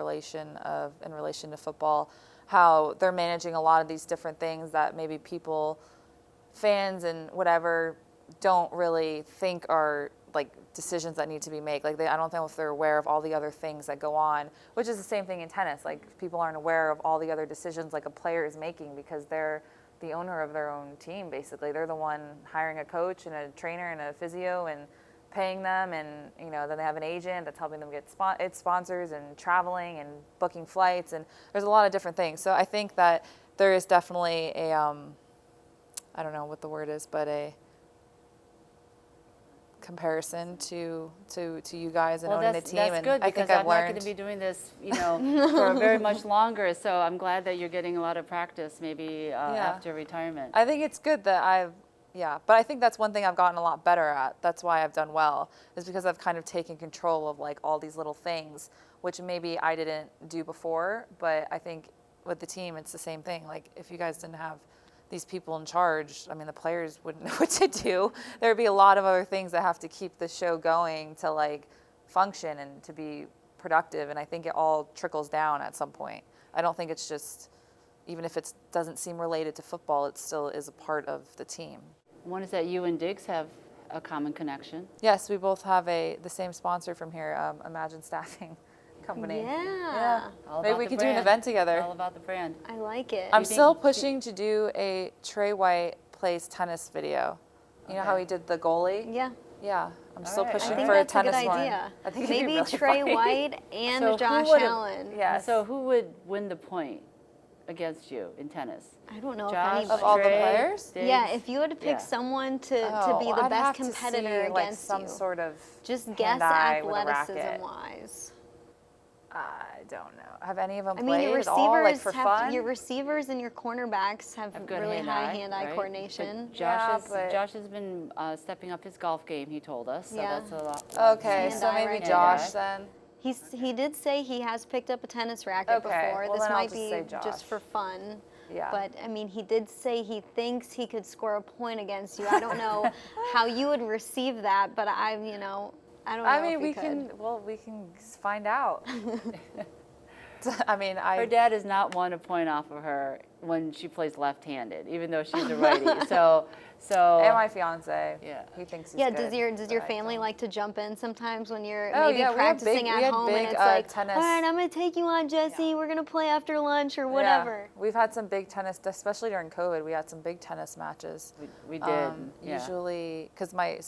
in relation to football, how they're managing a lot of these different things that maybe people, fans and whatever, don't really think are like decisions that need to be made. Like I don't know if they're aware of all the other things that go on, which is the same thing in tennis. Like people aren't aware of all the other decisions like a player is making because they're the owner of their own team. Basically, they're the one hiring a coach and a trainer and a physio and paying them, and then they have an agent that's helping them get sponsors and traveling and booking flights, and there's a lot of different things. So I think that there is definitely a I don't know what the word is, but a comparison to you guys and owning the team. That's and good I because think I'm not going to be doing this, for very much longer. So I'm glad that you're getting a lot of practice, maybe after retirement. I think it's good that but I think that's one thing I've gotten a lot better at. That's why I've done well, is because I've kind of taken control of like all these little things, which maybe I didn't do before. But I think with the team, it's the same thing. Like if you guys didn't have these people in charge, I mean, the players wouldn't know what to do. There would be a lot of other things that have to keep the show going to like function and to be productive. And I think it all trickles down at some point. I don't think it's just, even if it doesn't seem related to football, it still is a part of the team. One is that you and Diggs have a common connection. Yes, we both have the same sponsor from here, Imagine Staffing Company. Yeah. Maybe we could do an event together. All about the brand. I like it. I'm still pushing to do a Trey White plays tennis video. You know how he did the goalie? Yeah. Yeah, I'm still right. pushing I think for a that's a good tennis one. idea. I think it'd be Maybe really Trey funny. White and So who Josh would've- Allen. Yes. So who would win the point against you in tennis? I don't know Josh, if Of anybody. all the Trey, players? Diggs? Yeah, if you had to pick Yeah. someone to be the I'd best have to competitor see, like, against some you, sort of just guess hand-eye with a racket. athleticism-wise. I don't know. Have any of them I mean, your played at all, like receivers for have fun? your receivers and your cornerbacks have Good really high hand-eye, hand-eye right? coordination. But Yeah, but- Josh has been stepping up his golf game, he told us. So Yeah. that's a lot. Okay, so Hand-eye maybe right Josh there. then. He did say he has picked up a tennis racket Okay, before. well, This then I'll might just be say Josh. just for fun. Yeah. But I mean, he did say he thinks he could score a point against you. I don't know how you would receive that, but I don't know. I mean, if we could. can find out. I mean, Her dad is not one to point off of her when she plays left-handed, even though she's a righty. So and my fiance. Yeah. He thinks he's Yeah, good. does your but I family don't. like to jump in sometimes when you're Oh, maybe yeah, we had practicing big- at we had home big, and it's like, tennis. all right, I'm gonna take you on, Jessie. We're gonna play after lunch or whatever. Yeah. We've had some big tennis, especially during COVID. We had some big tennis matches. we did. Yeah. Usually, because my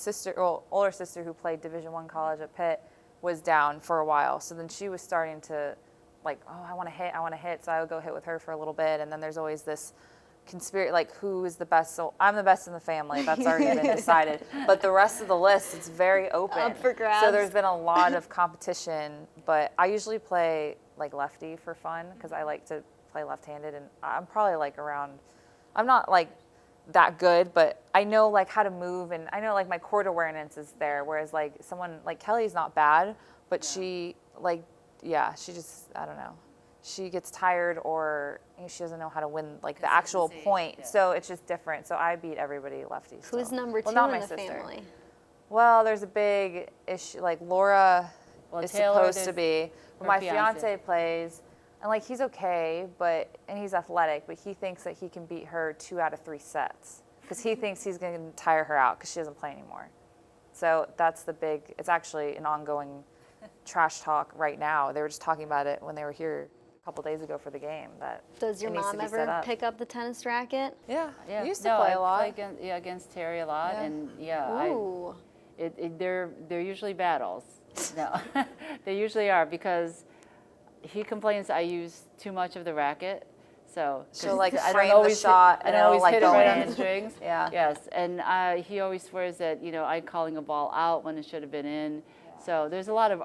older sister who played Division I college at Pitt was down for a while. So then she was starting to like, oh, I want to hit. So I would go hit with her for a little bit. And then there's always this conspiracy, like who is the best. So I'm the best in the family. That's already been decided. But the rest of the list, it's very open. Up for grabs. So there's been a lot of competition. But I usually play like lefty for fun because I like to play left-handed. And I'm probably like around, I'm not like that good, but I know like how to move, and I know like my court awareness is there. Whereas like someone like Kelly's not bad, but she like, she just, I don't know. She gets tired or she doesn't know how to win like the actual point. Yeah. So it's just different. So I beat everybody lefty. Who's still. number two Well, not in my the sister. family? Well, there's a big issue. Like Laura is Taylor, supposed to be. But her my fiance. fiance plays, and like he's okay, and he's athletic, but he thinks that he can beat her 2 out of 3 sets because he thinks he's going to tire her out because she doesn't play anymore. So that's the big. It's actually an ongoing trash talk right now. They were just talking about it when they were here a couple days ago for the game. That Does your it needs to mom be set ever up. pick up the tennis racket? Yeah, Yeah. I used to No, play I a lot. play against Terry a lot, Yeah. and Ooh. they're usually battles. No, they usually are because he complains I use too much of the racket. So like I frame don't the always shot hit, and I don't it'll, always like, hit it go right on in. the strings. Yeah. Yes, and he always swears that I'm calling a ball out when it should have been in. So there's a lot of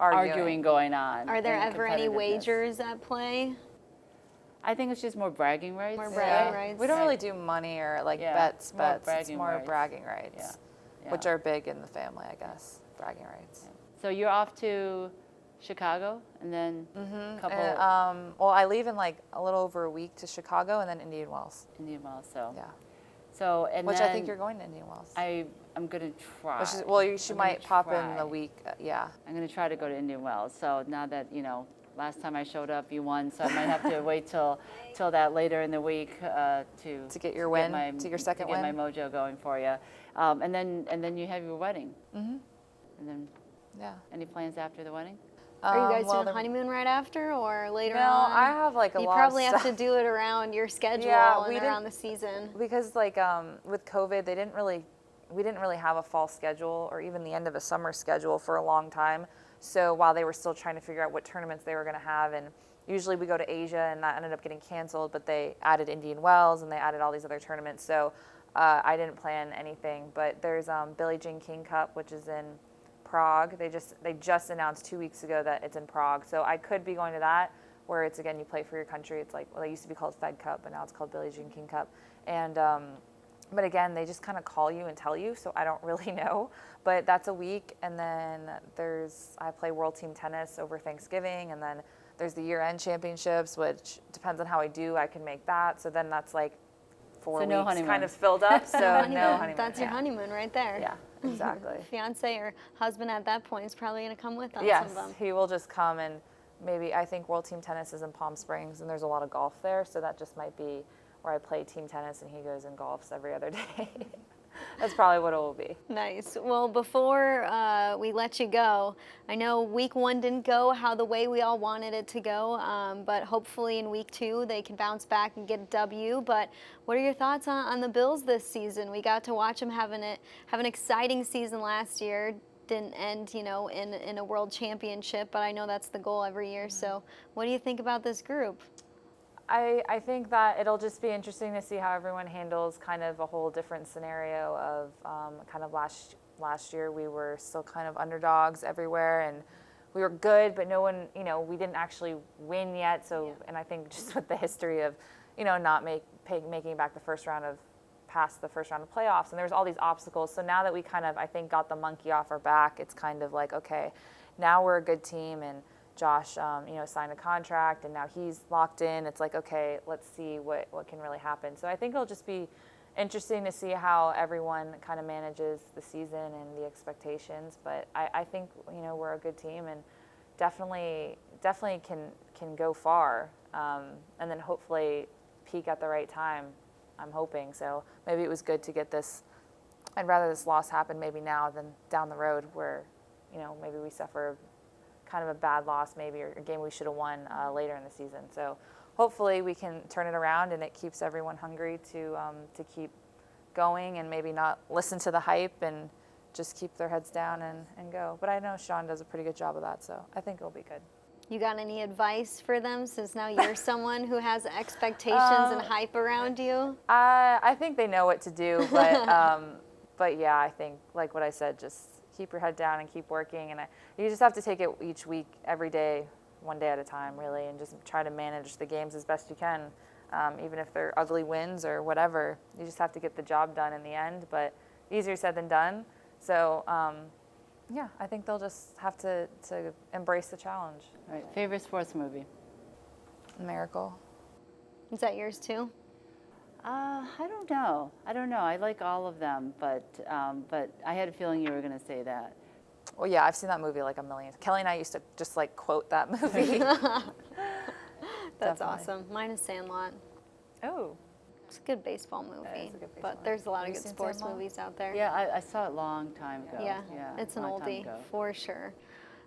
arguing going on. Are there and ever any competitiveness. wagers at play? I think it's just more bragging rights. More Yeah. bragging rights. We don't really do money or like Yeah, bets. it's more It's bragging more rights. bragging rights, Yeah. which are big in the family, I guess. Bragging rights. So you're off to Chicago, and then a couple And, well, I leave in like a little over a week to Chicago, and then Indian Wells. Indian Wells. So Yeah. So, and Which then I think you're going to Indian Wells. I'm going to try. Which is, well, she I'm might gonna pop in try. the week. Yeah. I'm going to try to go to Indian Wells. So now that, last time I showed up, you won. So I might have to wait till that later in the week to get your win, my, to your second to get win. my mojo going for you. And then you have your wedding. Mm-hmm. And then any plans after the wedding? Are you guys doing a honeymoon right after or later no, on? I have like a you lot probably of have stuff. to do it around your schedule and around the season. Because like with COVID, we didn't really have a fall schedule or even the end of a summer schedule for a long time. So while they were still trying to figure out what tournaments they were going to have, and usually we go to Asia and that ended up getting canceled, but they added Indian Wells and they added all these other tournaments. So I didn't plan anything, but there's Billie Jean King Cup, which is in Prague. They just announced 2 weeks ago that it's in Prague. So I could be going to that, where it's, again, you play for your country. It's like, well, it used to be called Fed Cup, but now it's called Billie Jean King Cup. And but again, they just kind of call you and tell you, so I don't really know. But that's a week, and then I play World Team Tennis over Thanksgiving, and then there's the year-end championships, which depends on how I do, I can make that. So then that's like 4 weeks no honeymoon. kind of filled up. So no honeymoon. That's your honeymoon right there. Yeah, exactly. Fiance or husband at that point is probably going to come with on Yes, some of them. he will just come, and maybe, I think World Team Tennis is in Palm Springs, and there's a lot of golf there, so that just might be where I play team tennis and he goes and golfs every other day. That's probably what it will be. Nice. Well, before we let you go, I know week 1 didn't go how the way we all wanted it to go, but hopefully in week 2 they can bounce back and get a W. But what are your thoughts on the Bills this season? We got to watch them have an exciting season last year. Didn't end, in a world championship, but I know that's the goal every year. So what do you think about this group? I think that it'll just be interesting to see how everyone handles kind of a whole different scenario of kind of last year we were still kind of underdogs everywhere, and we were good, but no one, we didn't actually win yet. So, and I think just with the history of, not making it back past the first round of playoffs, and there's all these obstacles. So now that we kind of, I think, got the monkey off our back, it's kind of like, okay, now we're a good team, and Josh, signed a contract, and now he's locked in. It's like, okay, let's see what can really happen. So I think it'll just be interesting to see how everyone kind of manages the season and the expectations. But I think, we're a good team, and definitely can go far, and then hopefully peak at the right time, I'm hoping. So maybe it was good to get this. I'd rather this loss happen maybe now than down the road where, maybe we suffer kind of a bad loss maybe, or a game we should have won later in the season. So hopefully we can turn it around, and it keeps everyone hungry to keep going and maybe not listen to the hype and just keep their heads down and go. But I know Sean does a pretty good job of that, so I think it'll be good. You got any advice for them, since now you're someone who has expectations and hype around you? I think they know what to do, but yeah, I think, like what I said, just keep your head down and keep working, and you just have to take it each week, every day, one day at a time, really, and just try to manage the games as best you can, even if they're ugly wins or whatever. You just have to get the job done in the end, but easier said than done. So yeah, I think they'll just have to embrace the challenge. All right. Favorite sports movie? Miracle. Is that yours too? I don't know. I like all of them, but I had a feeling you were going to say that. Well, yeah, I've seen that movie like a million. Kelly and I used to just like quote that movie. That's awesome. Mine is Sandlot. Oh. It's a good baseball movie, is a good baseball but movie. there's a lot Have of you good seen sports Sandlot? movies out there. Yeah, I saw it a long time ago. Yeah, Yeah, it's an long time oldie ago. for sure.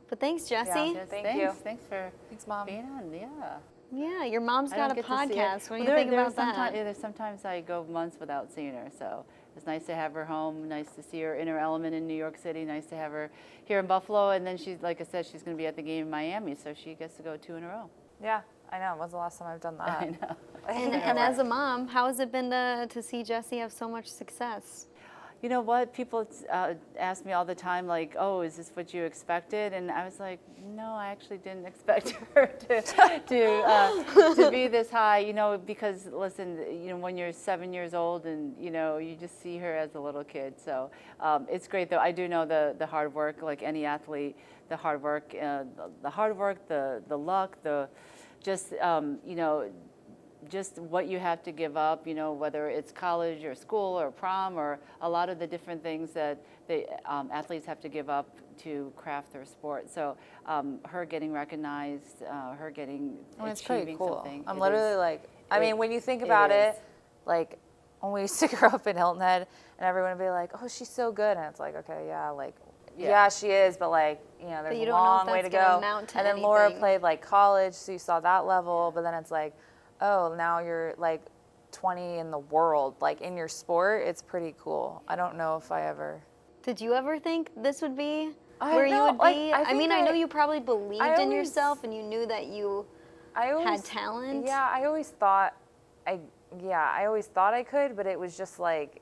But thanks, Jessie. Yeah, thank you. Thanks, Mom. being on. Yeah. Yeah, your mom's I got don't a get to see it. podcast. What do Well, you think about that? There's sometimes I go months without seeing her, so it's nice to have her home. Nice to see her in her element in New York City. Nice to have her here in Buffalo, and then she's, like I said, she's going to be at the game in Miami, so she gets to go 2 in a row. Yeah, I know. When's the last time I've done that? I know. And as a mom, how has it been to see Jessie have so much success? You know what? People ask me all the time, like, "Oh, is this what you expected?" And I was like, "No, I actually didn't expect her to be this high." Because listen, when you're 7 years old and you just see her as a little kid. So it's great, though. I do know the hard work, like any athlete, the hard work, the luck, the just what you have to give up, you know, whether it's college or school or prom or a lot of the different things that the athletes have to give up to craft their sport. So her getting recognized, her getting It's pretty achieving cool. something. I'm it literally is- like, I mean, when you think about is. it, like when we used to grow up in Hilton Head and everyone would be like, oh, she's so good. And it's like, okay, yeah, like, yeah, she is, but like, you know, there's you a don't know if long way that's to gonna go. amount to And then Laura anything. played like college, so you saw that level, but then it's like, oh, now you're like 20 in the world, like in your sport. It's pretty cool. I don't know if I ever. Did you ever think this would be I where you know, would like, be? I I mean, think I know I- you probably believed I in always- yourself and you knew that you had talent. Yeah, I always thought I always thought I could, but it was just like,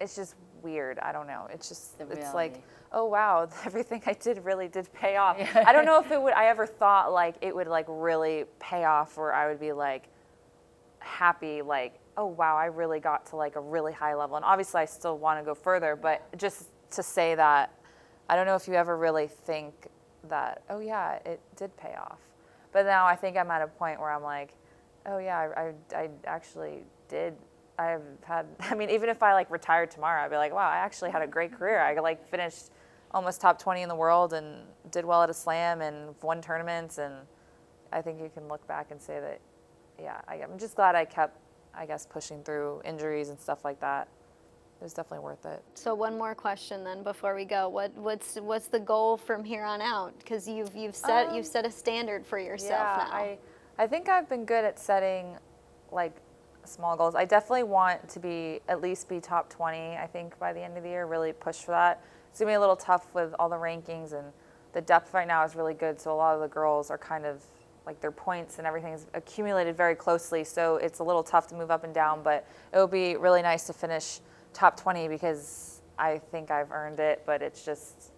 it's just weird. I don't know. It's just, The it's reality. like, oh wow, everything I did really did pay off. I don't know if I ever thought like it would like really pay off, or I would be like happy, like, oh wow, I really got to like a really high level. And obviously I still want to go further, but just to say that, I don't know if you ever really think that, oh yeah, it did pay off. But now I think I'm at a point where I'm like, oh yeah, I actually did. I've had, I mean, even if I like retired tomorrow, I'd be like, wow, I actually had a great career. I like finished almost top 20 in the world and did well at a slam and won tournaments. And I think you can look back and say that, yeah, I'm just glad I kept, I guess, pushing through injuries and stuff like that. It was definitely worth it. So one more question then before we go. What's the goal from here on out? Because you've set a standard for yourself now. I think I've been good at setting like small goals. I definitely want to at least be top 20, I think, by the end of the year, really push for that. It's gonna be a little tough with all the rankings, and the depth right now is really good, so a lot of the girls are kind of like their points and everything is accumulated very closely, so it's a little tough to move up and down, but it would be really nice to finish top 20 because I think I've earned it, but it's just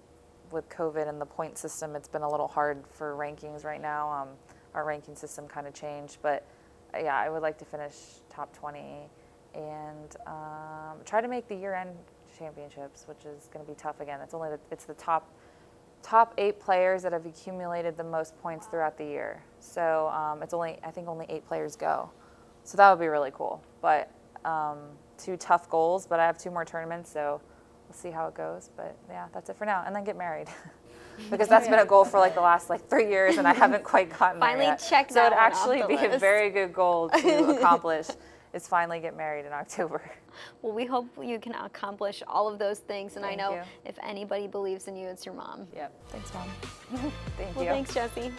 with COVID and the point system, it's been a little hard for rankings right now. Our ranking system kind of changed, but yeah, I would like to finish top 20 and try to make the year-end championships, which is going to be tough again. It's the top 8 players that have accumulated the most points throughout the year. So I think only 8 players go. So that would be really cool. But 2 tough goals, but I have 2 more tournaments, so we'll see how it goes. But yeah, that's it for now. And then get married. Because that's been a goal for like the last 3 years, and I haven't quite gotten Finally there yet. check so that it'd one off actually the be a list. very good goal to accomplish is finally get married in October. Well, we hope you can accomplish all of those things, and I Thank know you. if anybody believes in you, it's your mom. Yep. Thanks, Mom. Thank Well, you. thanks, Jessie.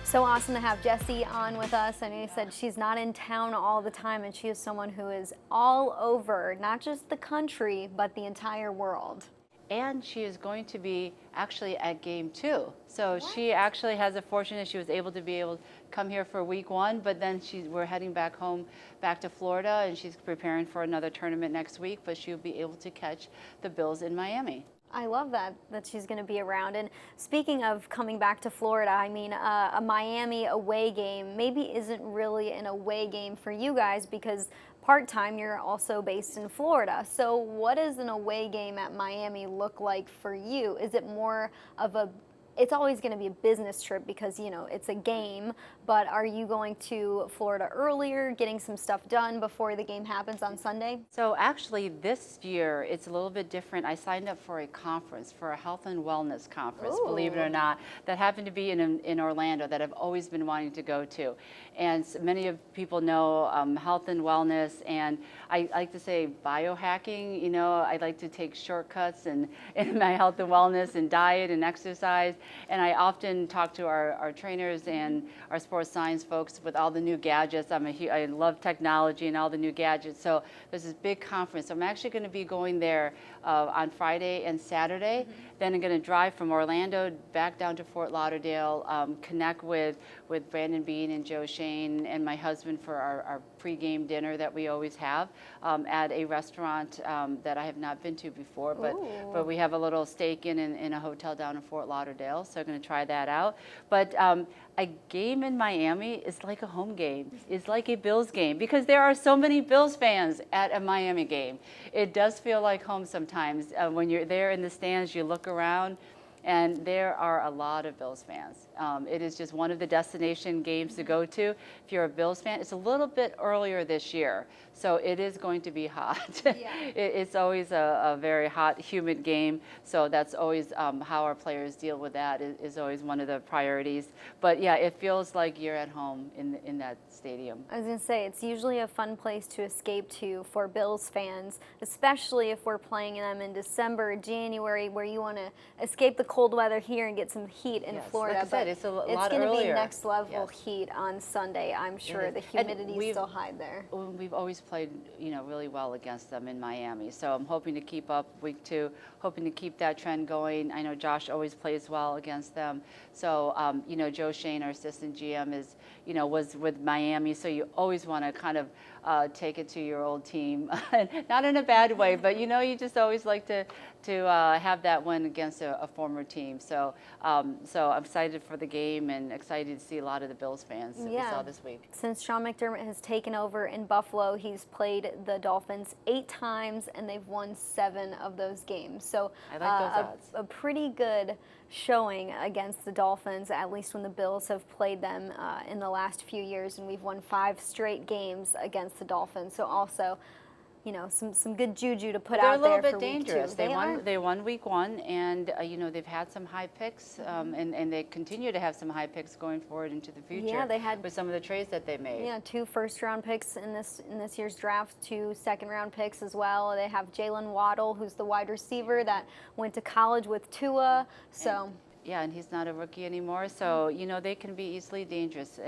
So awesome to have Jessie on with us. I know you said she's not in town all the time, and she is someone who is all over, not just the country, but the entire world. And she is going to be actually at game 2. So she actually has a fortune that she was able to come here for week 1, but then we're heading back home, back to Florida, and she's preparing for another tournament next week, but she'll be able to catch the Bills in Miami. I love that she's going to be around. And speaking of coming back to Florida, I mean, a Miami away game maybe isn't really an away game for you guys because part-time you're also based in Florida. So what does an away game at Miami look like for you? Is it more of it's always going to be a business trip because, you know, it's a game, but are you going to Florida earlier, getting some stuff done before the game happens on Sunday? So actually this year it's a little bit different. I signed up for a conference, for a health and wellness conference, believe it or not, that happened to be in Orlando that I've always been wanting to go to. And many of people know health and wellness, and I like to say biohacking. You know, I like to take shortcuts in my health and wellness and diet and exercise. And I often talk to our trainers and our sports science folks with all the new gadgets. I love technology and all the new gadgets. So there's this big conference. I'm actually going to be going there on Friday and Saturday. Then I'm going to drive from Orlando back down to Fort Lauderdale, connect with Brandon Bean and Joe Shane and my husband for our pregame dinner that we always have at a restaurant that I have not been to before, but we have a little stake in a hotel down in Fort Lauderdale. So I'm going to try that out. But a game in Miami is like a home game. It's like a Bills game because there are so many Bills fans at a Miami game. It does feel like home sometimes. When you're there in the stands, you look around, and there are a lot of Bills fans. It is just one of the destination games to go to if you're a Bills fan. It's a little bit earlier this year, so it is going to be hot. It's always a very hot, humid game, so that's always how our players deal with that is always one of the priorities. But yeah, it feels like you're at home in that stadium. I was going to say, it's usually a fun place to escape to for Bills fans, especially if we're playing them in December, January, where you want to escape the cold weather here and get some heat in Florida. Like I said, it's a lot It's going to be earlier. next level heat on Sunday, I'm sure. The humidity is still high there. We've always played, really well against them in Miami. So I'm hoping to keep up week 2, hoping to keep that trend going. I know Josh always plays well against them. So, Joe Shane, our assistant GM, was with Miami. So you always want to kind of take it to your old team, not in a bad way, but you just always like to have that win against a former team. So I'm excited for the game and excited to see a lot of the Bills fans that we saw this week. Since Sean McDermott has taken over in Buffalo, he's played the Dolphins 8 times and they've won 7 of those games. So I like those odds. A pretty good showing against the Dolphins, at least when the Bills have played them in the last few years, and we've won 5 straight games against the Dolphins. So also, some good juju to put out there for week 2. They're a little bit dangerous. They won week 1, and they've had some high picks, and they continue to have some high picks going forward into the future. Yeah, they had with some of the trades that they made. Yeah, 2 first-round picks in this year's draft, 2 second-round picks as well. They have Jalen Waddle, who's the wide receiver that went to college with Tua. So. And he's not a rookie anymore, so they can be easily dangerous.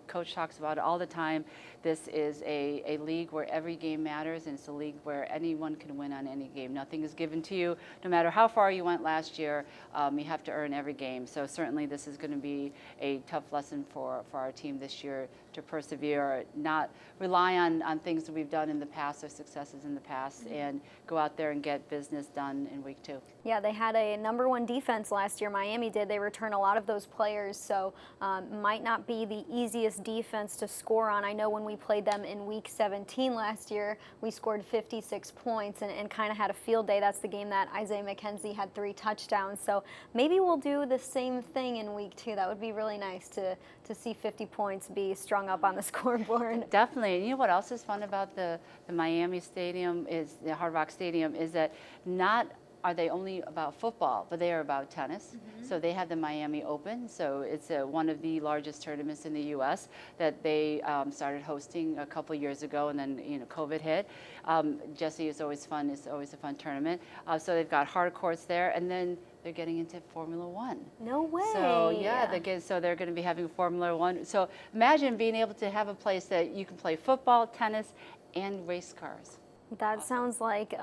Coach talks about it all the time. This is a league where every game matters, and it's a league where anyone can win on any game. Nothing is given to you, no matter how far you went last year. You have to earn every game. So certainly this is going to be a tough lesson for our team this year to persevere, not rely on things that we've done in the past or successes in the past, and go out there and get business done in week 2. Yeah, they had a #1 defense last year. Miami did. They return a lot of those players, so might not be the easiest defense to score on. I know when we played them in week 17 last year, we scored 56 points and kind of had a field day. That's the game that Isaiah McKenzie had 3 touchdowns. So maybe we'll do the same thing in week 2. That would be really nice to see 50 points be strung up on the scoreboard. Definitely. And you know what else is fun about the Miami Stadium, is the Hard Rock Stadium, is that not are they only about football, but they are about tennis. So they have the Miami Open. So it's one of the largest tournaments in the U.S. that they started hosting a couple years ago, and then COVID hit. Jessie is always fun. It's always a fun tournament. So they've got hard courts there, and then they're getting into Formula One. No way. So they're going to be having Formula One. So imagine being able to have a place that you can play football, tennis, and race cars. That sounds like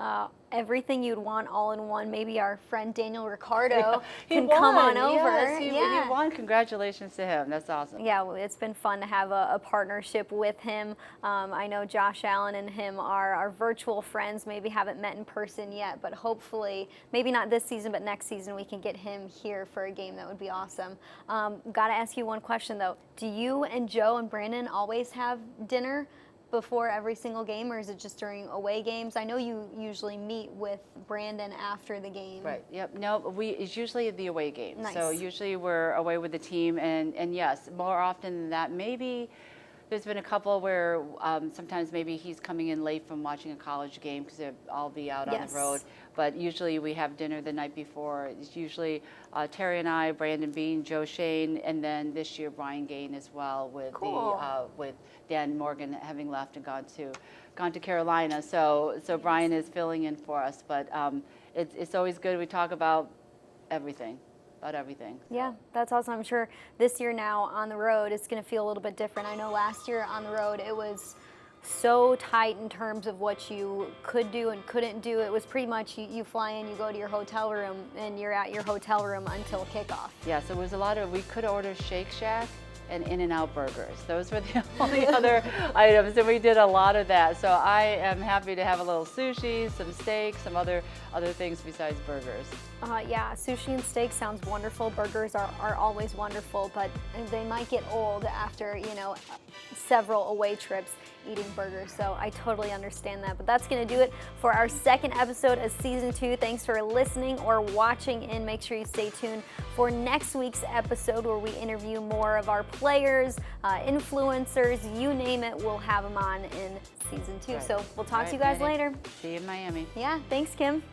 everything you'd want all in one. Maybe our friend Daniel Ricciardo can come on over. Yes, he won. Congratulations to him. That's awesome. Yeah, it's been fun to have a partnership with him. I know Josh Allen and him are virtual friends, maybe haven't met in person yet, but hopefully, maybe not this season, but next season we can get him here for a game. That would be awesome. Got to ask you one question, though. Do you and Joe and Brandon always have dinner before every single game, or is it just during away games? I know you usually meet with Brandon after the game. Right. Yep. No, it's usually the away games. Nice. So usually we're away with the team, and yes, more often than that, maybe there's been a couple where sometimes maybe he's coming in late from watching a college game because I'll be out on the road. But usually we have dinner the night before. It's usually Terry and I, Brandon Bean, Joe Shane, and then this year Brian Gain as well, with with Dan Morgan having left and gone to Carolina. So Brian is filling in for us. But it's always good. We talk about everything. Yeah, that's awesome. I'm sure this year now on the road it's going to feel a little bit different. I know last year on the road it was so tight in terms of what you could do and couldn't do. It was pretty much you fly in, you go to your hotel room, and you're at your hotel room until kickoff. Yeah, so it was a lot of, we could order Shake Shack, and In-N-Out burgers. Those were the only other items, and we did a lot of that. So I am happy to have a little sushi, some steak, some other things besides burgers. Yeah, sushi and steak sounds wonderful. Burgers are always wonderful, but they might get old after, you know, several away trips eating burgers. So I totally understand that. But that's going to do it for our second episode of season 2. Thanks for listening or watching in. Make sure you stay tuned for next week's episode where we interview more of our players, influencers, you name it. We'll have them on in season 2. Right. So we'll talk to you Right, guys Maddy. later. See you in Miami. Yeah, thanks, Kim.